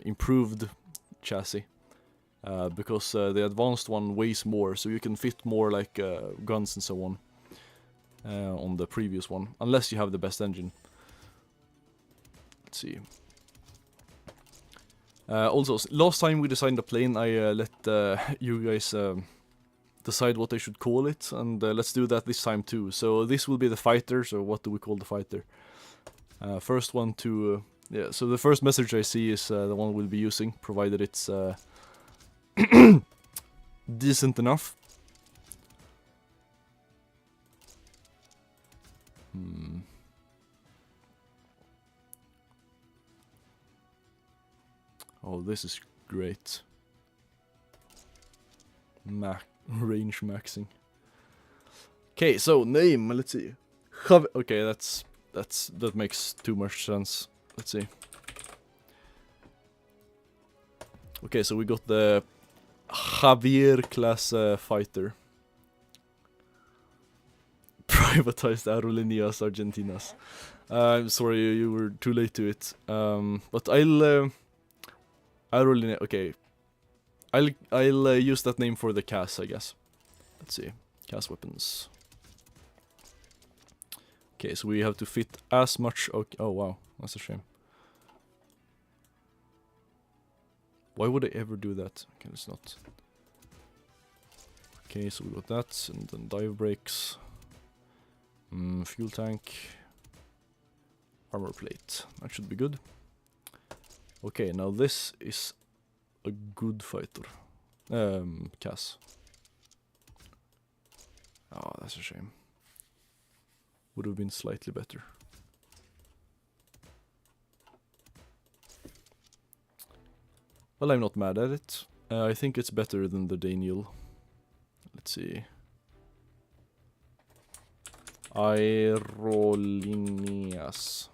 improved chassis. Because the advanced one weighs more, so you can fit more like guns and so on the previous one, unless you have the best engine. Let's see. Also, last time we designed a plane, I let you guys decide what I should call it, and let's do that this time too. So this will be the fighter, so what do we call the fighter? First one to... yeah, so the first message I see is the one we'll be using, provided it's decent enough. Oh, this is great. Range maxing. Okay, so name, let's see. Okay, that's That makes too much sense. Let's see. Okay, so we got the Javier class fighter. Privatized Aerolíneas Argentinas. I'm sorry, you were too late to it. But I'll Aerolínea. Okay, I'll use that name for the CAS, I guess. Let's see, CAS weapons. Okay, so we have to fit as much. Okay. Oh wow, that's a shame. Why would I ever do that? Okay, let's not. Okay, so we got that, and then dive brakes. Fuel tank. Armor plate. That should be good. Okay, now this is a good fighter. CAS. Oh, that's a shame. Would have been slightly better. Well, I'm not mad at it. I think it's better than the Daniel. Let's see. Aerolíneas.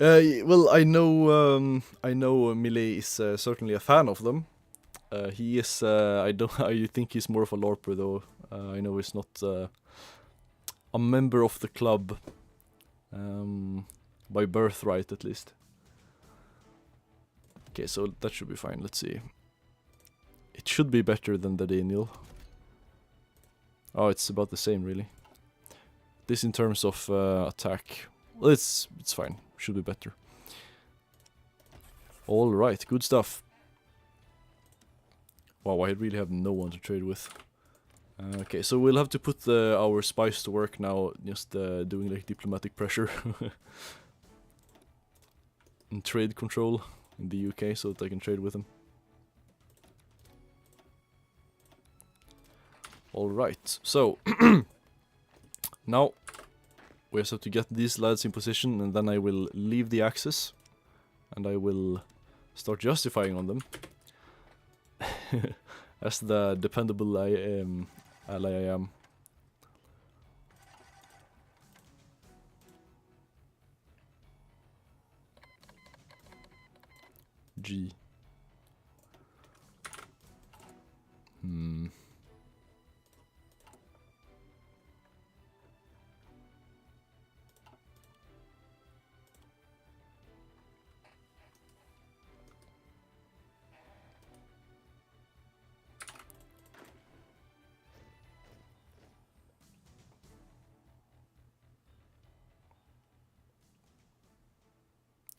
Well, I know Millet is certainly a fan of them. He is. I think he's more of a LARPer though. I know he's not a member of the club, by birthright at least. Okay, so that should be fine. Let's see. It should be better than the Daniel. Oh, it's about the same, really. This in terms of attack. Well, it's fine. Should be better. All right, good stuff. Wow, I really have no one to trade with. Okay, so we'll have to put our spies to work now, just doing like diplomatic pressure and trade control in the UK so that I can trade with them. Alright, so now we just have to get these lads in position, and then I will leave the Axis and I will start justifying on them as the dependable ally I am. G.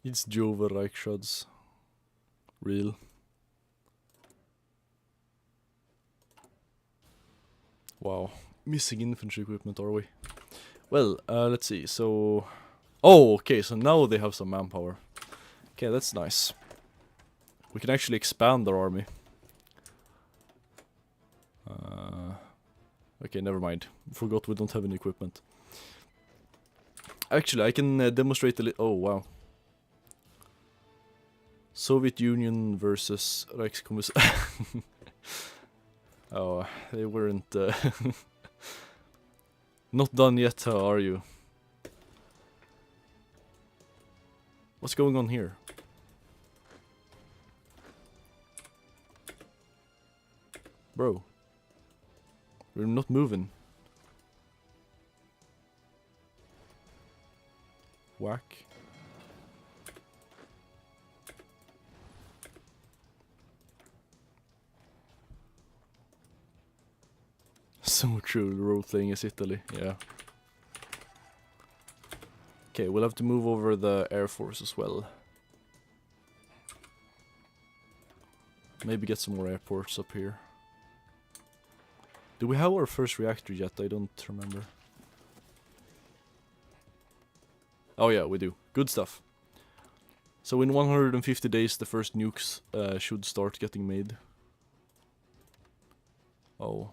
It's Jova Reichschads. Real. Wow. Missing infantry equipment, are we? Well, let's see. So... Oh, okay, so now they have some manpower. Okay, that's nice. We can actually expand their army. Okay, never mind. Forgot we don't have any equipment. Actually, I can demonstrate a little... Oh, wow. Soviet Union versus Reichskommissar. Oh, they weren't not done yet, how are you? What's going on here? Bro. We're not moving. Whack. So true, role-playing is Italy, yeah. Okay, we'll have to move over the Air Force as well. Maybe get some more airports up here. Do we have our first reactor yet? I don't remember. Oh yeah, we do. Good stuff. So in 150 days the first nukes should start getting made. Oh.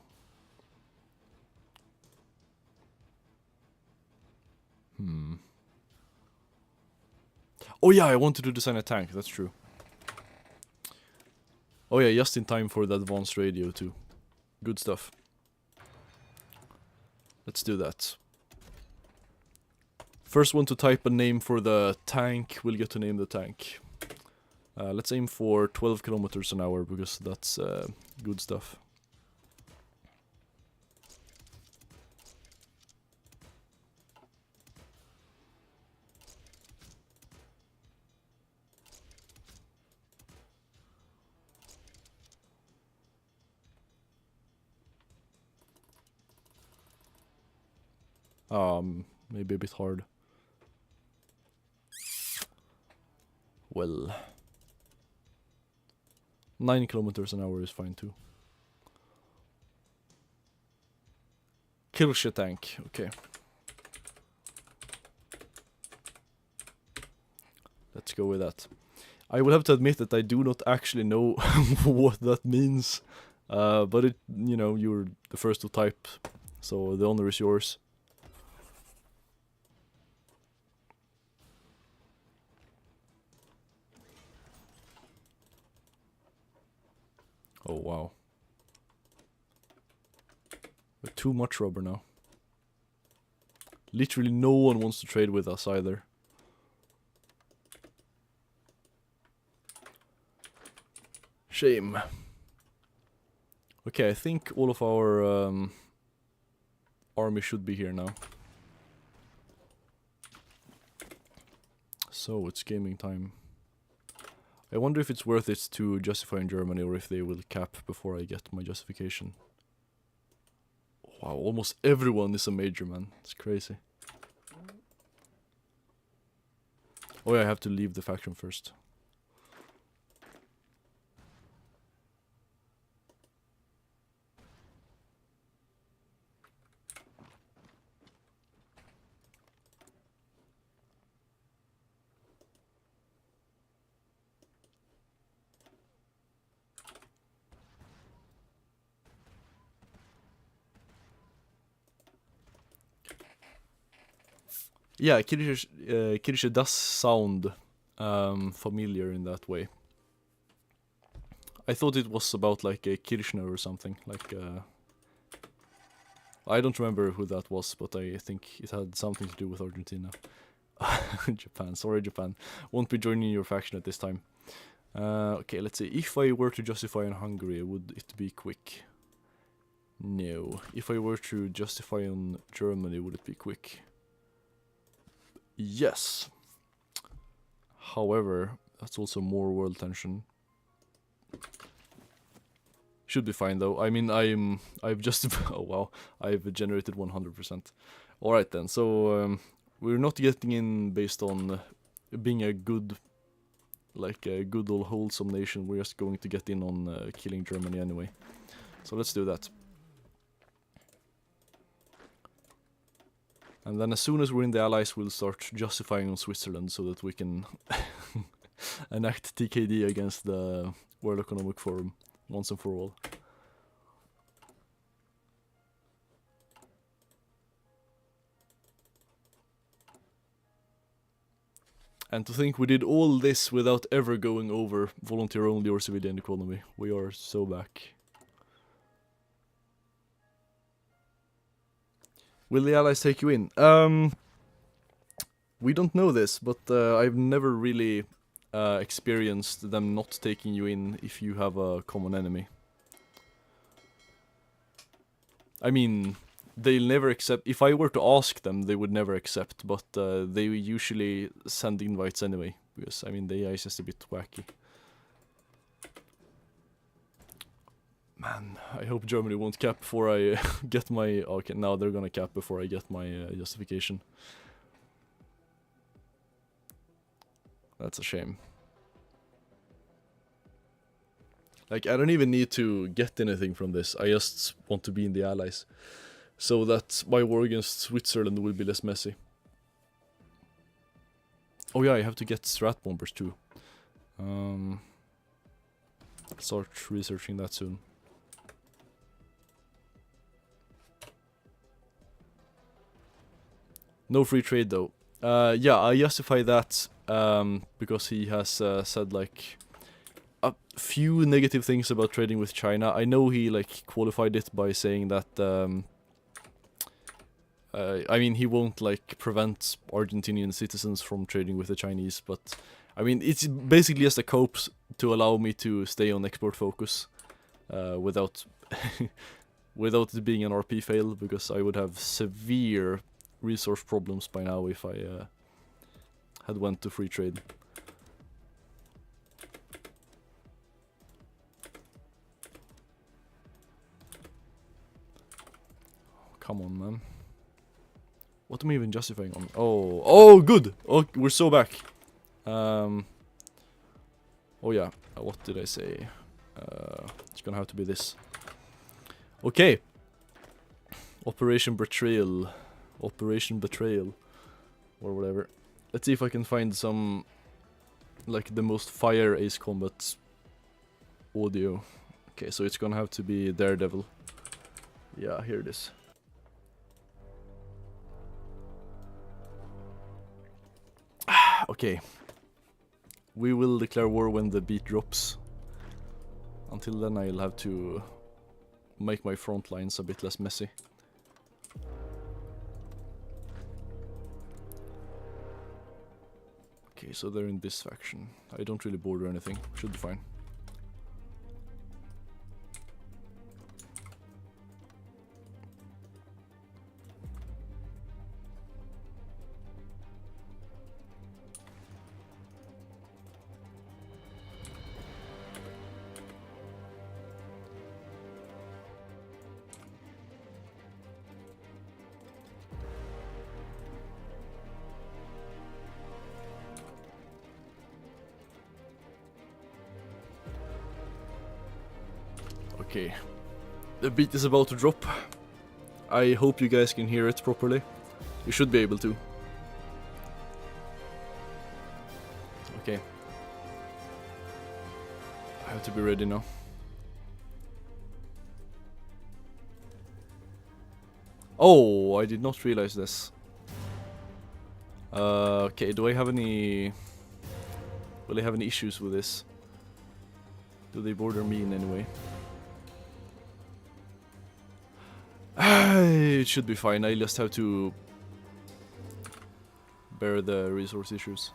Oh yeah, I wanted to design a tank, that's true. Oh yeah, just in time for the advanced radio too. Good stuff. Let's do that. First one to type a name for the tank will get to name the tank. Let's aim for 12 kilometers an hour because that's good stuff. Maybe a bit hard. Well, 9 kilometers an hour is fine too. Kirsche tank, okay. Let's go with that. I will have to admit that I do not actually know what that means. But it, you know, you're the first to type, so the honor is yours. Oh wow. We're too much rubber now. Literally no one wants to trade with us either. Shame. Okay, I think all of our army should be here now. So it's gaming time. I wonder if it's worth it to justify in Germany or if they will cap before I get my justification. Wow, almost everyone is a major, man. It's crazy. Oh yeah, I have to leave the faction first. Yeah, Kirche does sound familiar in that way. I thought it was about like a Kirchner or something, like I don't remember who that was, but I think it had something to do with Argentina. Japan, sorry Japan, won't be joining your faction at this time. Okay, let's see, if I were to justify in Hungary, would it be quick? No. If I were to justify in Germany, would it be quick? Yes. However, that's also more world tension. Should be fine though. I mean, I've just oh wow, I've generated 100%. All right then. So we're not getting in based on being a good, like a good old wholesome nation. We're just going to get in on killing Germany anyway. So let's do that. And then as soon as we're in the Allies, we'll start justifying on Switzerland so that we can enact TKD against the World Economic Forum once and for all. And to think we did all this without ever going over volunteer only or civilian economy. We are so back. Will the Allies take you in? We don't know this, but I've never really experienced them not taking you in if you have a common enemy. I mean, they'll never accept. If I were to ask them, they would never accept, but they usually send invites anyway, because, I mean, the AI is just a bit wacky. Man, I hope Germany won't cap before I get my... Okay, now they're gonna cap before I get my justification. That's a shame. Like, I don't even need to get anything from this. I just want to be in the Allies. So that my war against Switzerland will be less messy. Oh yeah, I have to get strat bombers too. Start researching that soon. No free trade though. Yeah, I justify that because he has said like a few negative things about trading with China. I know he like qualified it by saying that I mean, he won't like prevent Argentinian citizens from trading with the Chinese, but I mean, it's basically just a cope to allow me to stay on export focus without without it being an RP fail, because I would have severe resource problems by now if I had went to free trade. Come on, man. What am I even justifying on? Oh, good! Oh, we're so back. Oh yeah, what did I say? It's gonna have to be this. Okay. Operation Betrayal. Operation Betrayal. Or whatever. Let's see if I can find some, like, the most fire Ace Combat audio. Okay, so it's gonna have to be Daredevil. Yeah, here it is. Okay. We will declare war when the beat drops. Until then I'll have to make my front lines a bit less messy. Okay, so they're in this faction. I don't really border anything. Should be fine. Okay, the beat is about to drop. I hope you guys can hear it properly. You should be able to. Okay. I have to be ready now. Oh, I did not realize this. Okay, do I have any... Will I have any issues with this? Do they border me in any way? It should be fine. I just have to bear the resource issues.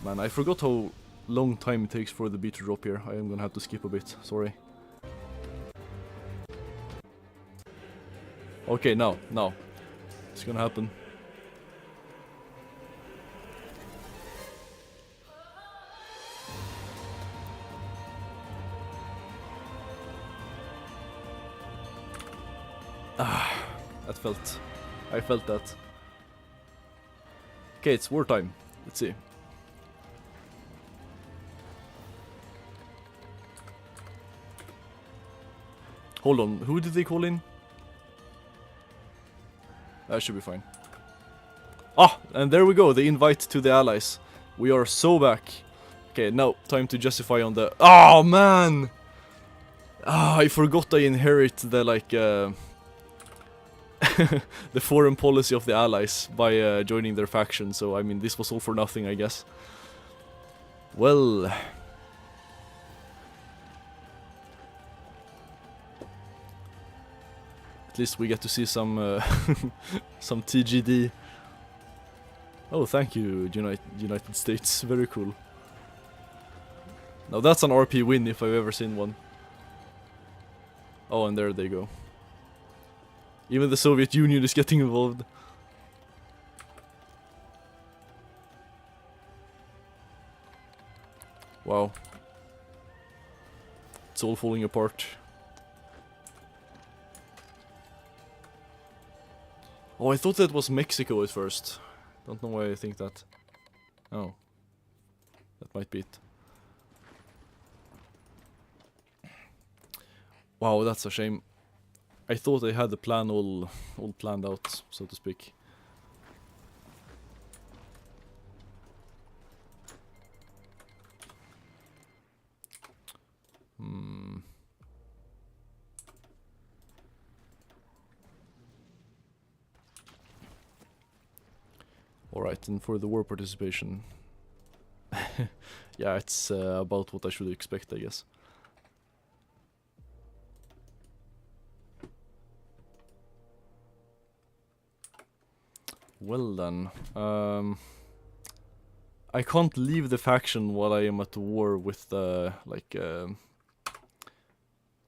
Man, I forgot how long time it takes for the beat to drop here. I am gonna have to skip a bit. Sorry. Okay, now. It's gonna happen. I felt that. Okay, it's wartime. Let's see. Hold on, who did they call in? That should be fine. Ah, and there we go, the invite to the allies. We are so back. Okay, now time to justify on the... Oh, man! Ah, I forgot I inherit the, like, the foreign policy of the allies by joining their faction, so I mean this was all for nothing, I guess. Well, at least we get to see some some TGD. Oh, thank you, United States. Very cool. Now that's an RP win if I've ever seen one. Oh, and there they go. Even the Soviet Union is getting involved. Wow. It's all falling apart. Oh, I thought that was Mexico at first. Don't know why I think that. Oh. That might be it. Wow, that's a shame. I thought I had the plan all planned out, so to speak. Alright, and for the war participation... yeah, it's about what I should expect, I guess. Well then, I can't leave the faction while I am at war with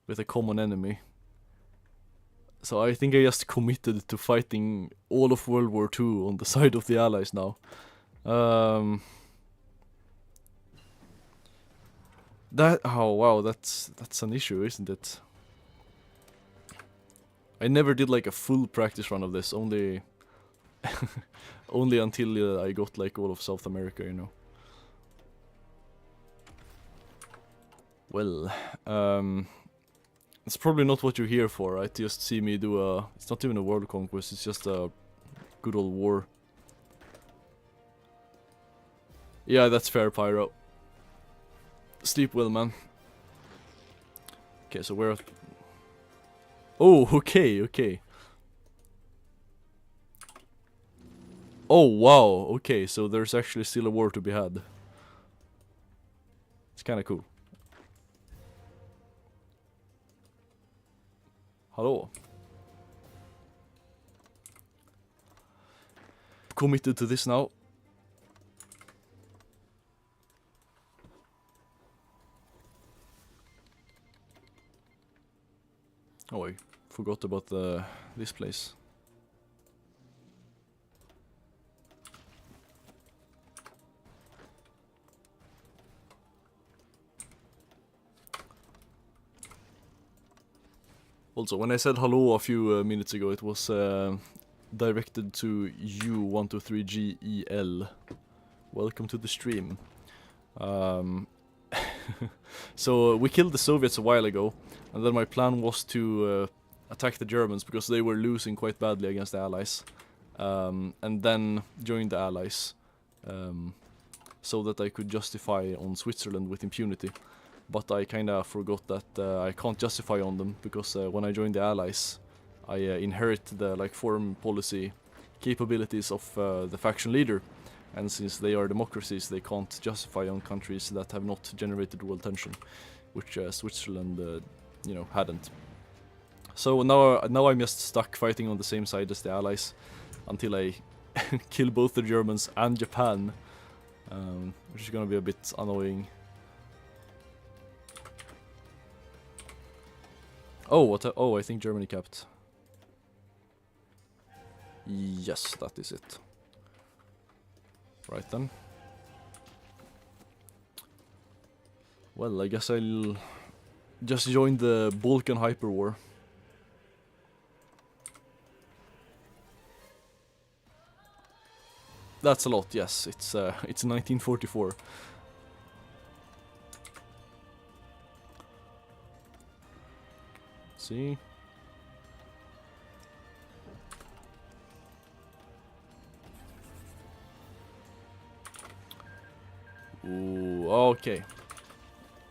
with a common enemy. So I think I just committed to fighting all of World War II on the side of the Allies now. Oh wow, that's an issue, isn't it? I never did like a full practice run of this, only only until I got like all of South America, you know. Well, it's probably not what you're here for, right? Just see me do it's not even a world conquest, it's just a good old war. Yeah, that's fair, Pyro. Sleep well, man. Okay, so we're at... Oh, okay. Oh, wow, okay, so there's actually still a war to be had. It's kinda cool. Hello. Committed to this now. Oh, I forgot about this place. Also, when I said hello a few minutes ago, it was directed to U123GEL. Welcome to the stream. So we killed the Soviets a while ago, and then my plan was to attack the Germans because they were losing quite badly against the Allies, and then join the Allies, so that I could justify on Switzerland with impunity. But I kinda forgot that I can't justify on them because when I joined the Allies, I inherit the like foreign policy capabilities of the faction leader. And since they are democracies, they can't justify on countries that have not generated world tension, which Switzerland, you know, hadn't. So now I'm just stuck fighting on the same side as the Allies until I kill both the Germans and Japan, which is gonna be a bit annoying. Oh, I think Germany capped. Yes, that is it. Right then. Well, I guess I'll just join the Balkan Hyper War. That's a lot, yes. It's 1944. See? Ooh, okay.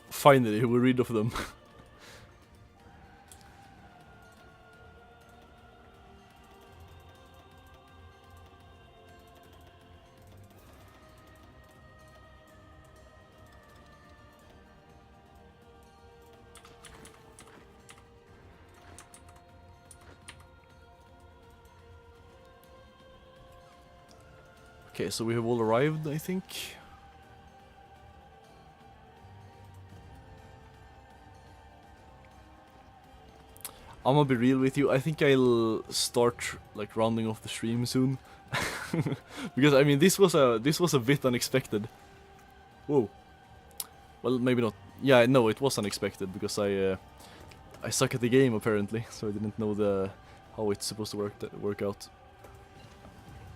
Finally, we're rid of them. Okay, so we have all arrived, I think. I'm gonna be real with you, I think I'll start like rounding off the stream soon. Because I mean this was a bit unexpected. Whoa. Well, maybe not. Yeah, no, it was unexpected because I suck at the game apparently, so I didn't know how it's supposed to work out.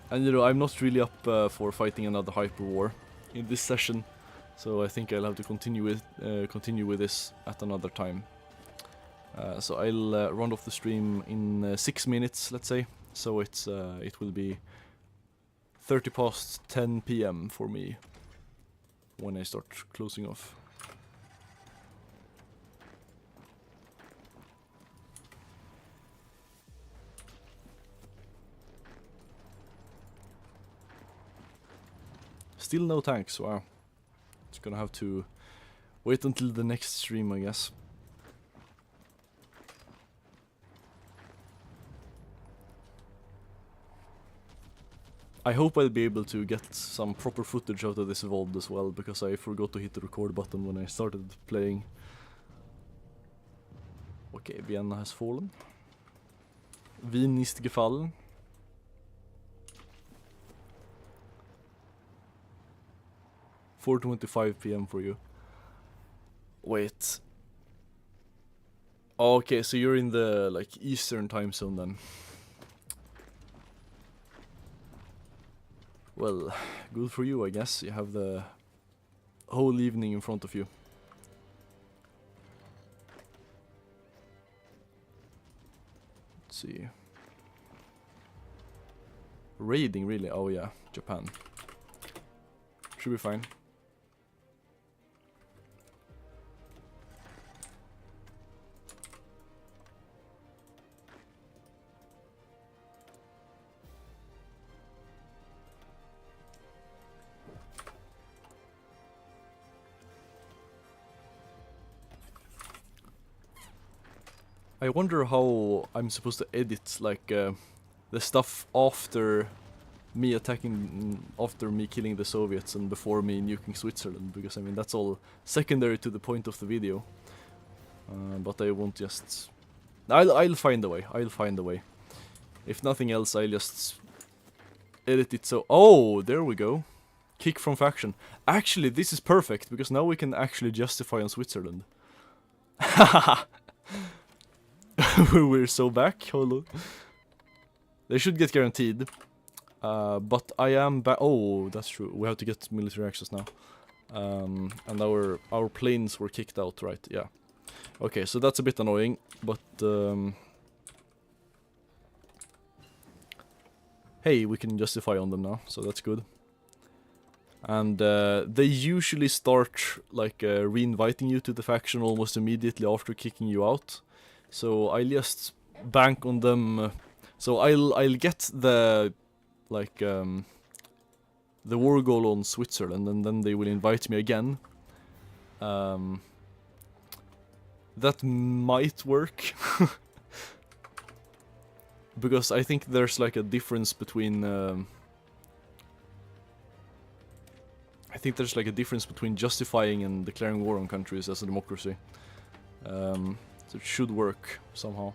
And you know, I'm not really up for fighting another hyper war in this session, so I think I'll have to continue with this at another time. So I'll round off the stream in 6 minutes, let's say. So it will be 30 past 10 PM for me when I start closing off. Still no tanks, wow. Just gonna have to wait until the next stream, I guess. I hope I'll be able to get some proper footage out of this VOD as well, because I forgot to hit the record button when I started playing. Okay, Vienna has fallen. Wien ist gefallen. $4:25 PM for you. Wait. Okay, so you're in the like Eastern time zone then. Well, good for you, I guess. You have the whole evening in front of you. Let's see. Raiding, really? Oh yeah, Japan. Should be fine. I wonder how I'm supposed to edit like the stuff after me attacking, after me killing the Soviets and before me nuking Switzerland, because I mean that's all secondary to the point of the video. But I won't just. I'll find a way. I'll find a way. If nothing else, I'll just edit it so. Oh, there we go. Kick from faction. Actually, this is perfect because now we can actually justify on Switzerland. Haha. We're so back, hold on. They should get guaranteed. But I am back. Oh, that's true. We have to get military access now. And our planes were kicked out, right? Yeah. Okay, so that's a bit annoying, but hey, we can justify on them now, so that's good. And they usually start like re-inviting you to the faction almost immediately after kicking you out. So I'll just bank on them. So I'll get the like the war goal on Switzerland, and then they will invite me again. That might work. Because I think there's like a difference between I think there's like a difference between justifying and declaring war on countries as a democracy. So it should work somehow.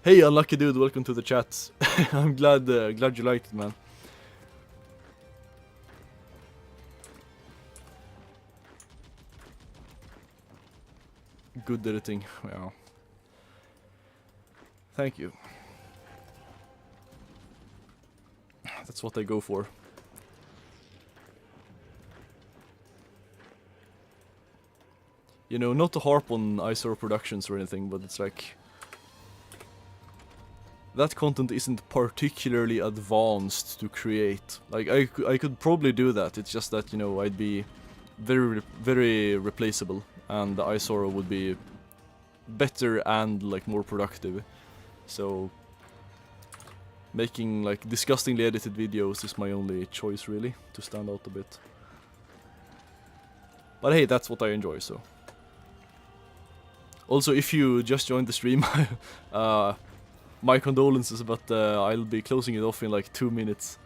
Hey, unlucky dude, welcome to the chat. I'm glad you liked it, man. Good editing, wow. Thank you. That's what I go for. You know, not to harp on HOI4 Productions or anything, but it's like that content isn't particularly advanced to create. Like I could probably do that. It's just that, you know, I'd be very replaceable, and the HOI4 would be better and like more productive. So making like disgustingly edited videos is my only choice, really, to stand out a bit. But hey, that's what I enjoy, so. Also, if you just joined the stream, my condolences, but I'll be closing it off in like 2 minutes.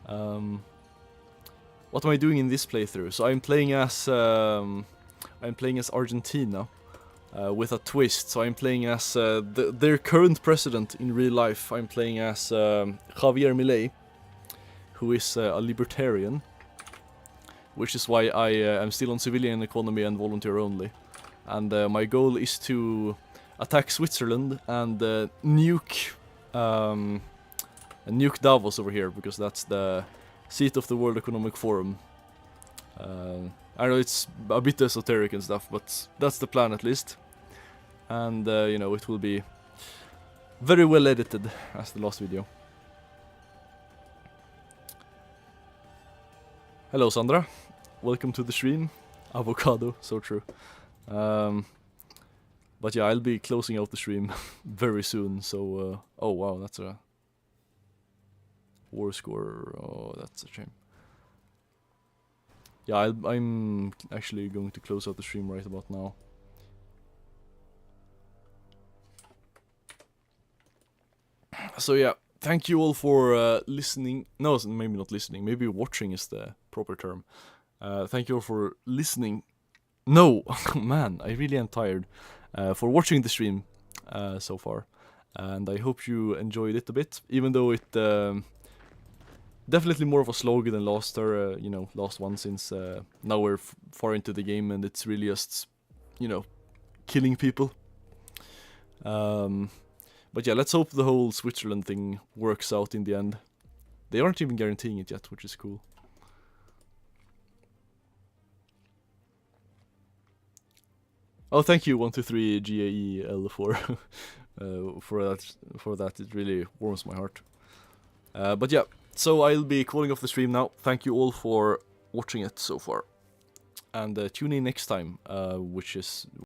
What am I doing in this playthrough? So I'm playing as Argentina with a twist. So I'm playing as their current president in real life. I'm playing as Javier Milei, who is a libertarian, which is why I am still on civilian economy and volunteer only. And my goal is to attack Switzerland and nuke Davos over here, because that's the seat of the World Economic Forum. I know it's a bit esoteric and stuff, but that's the plan at least. And you know, it will be very well edited as the last video. Hello Sandra, welcome to the stream. Avocado, so true. But yeah, I'll be closing out the stream very soon, so oh wow, that's a war score. Oh, that's a shame. Yeah, I'm actually going to close out the stream right about now. So yeah, thank you all for listening. No, maybe not listening. Maybe watching is the proper term. Thank you all for listening. No, man, I really am tired. For watching the stream so far, and I hope you enjoyed it a bit, even though it definitely more of a slog than last one, since now we're far into the game and it's really just killing people. But yeah, let's hope the whole Switzerland thing works out in the end. They aren't even guaranteeing it yet, which is cool. Oh, thank you, 123 GAEL4 for that. It really warms my heart. But yeah, so I'll be calling off the stream now. Thank you all for watching it so far, and tune in next time, which is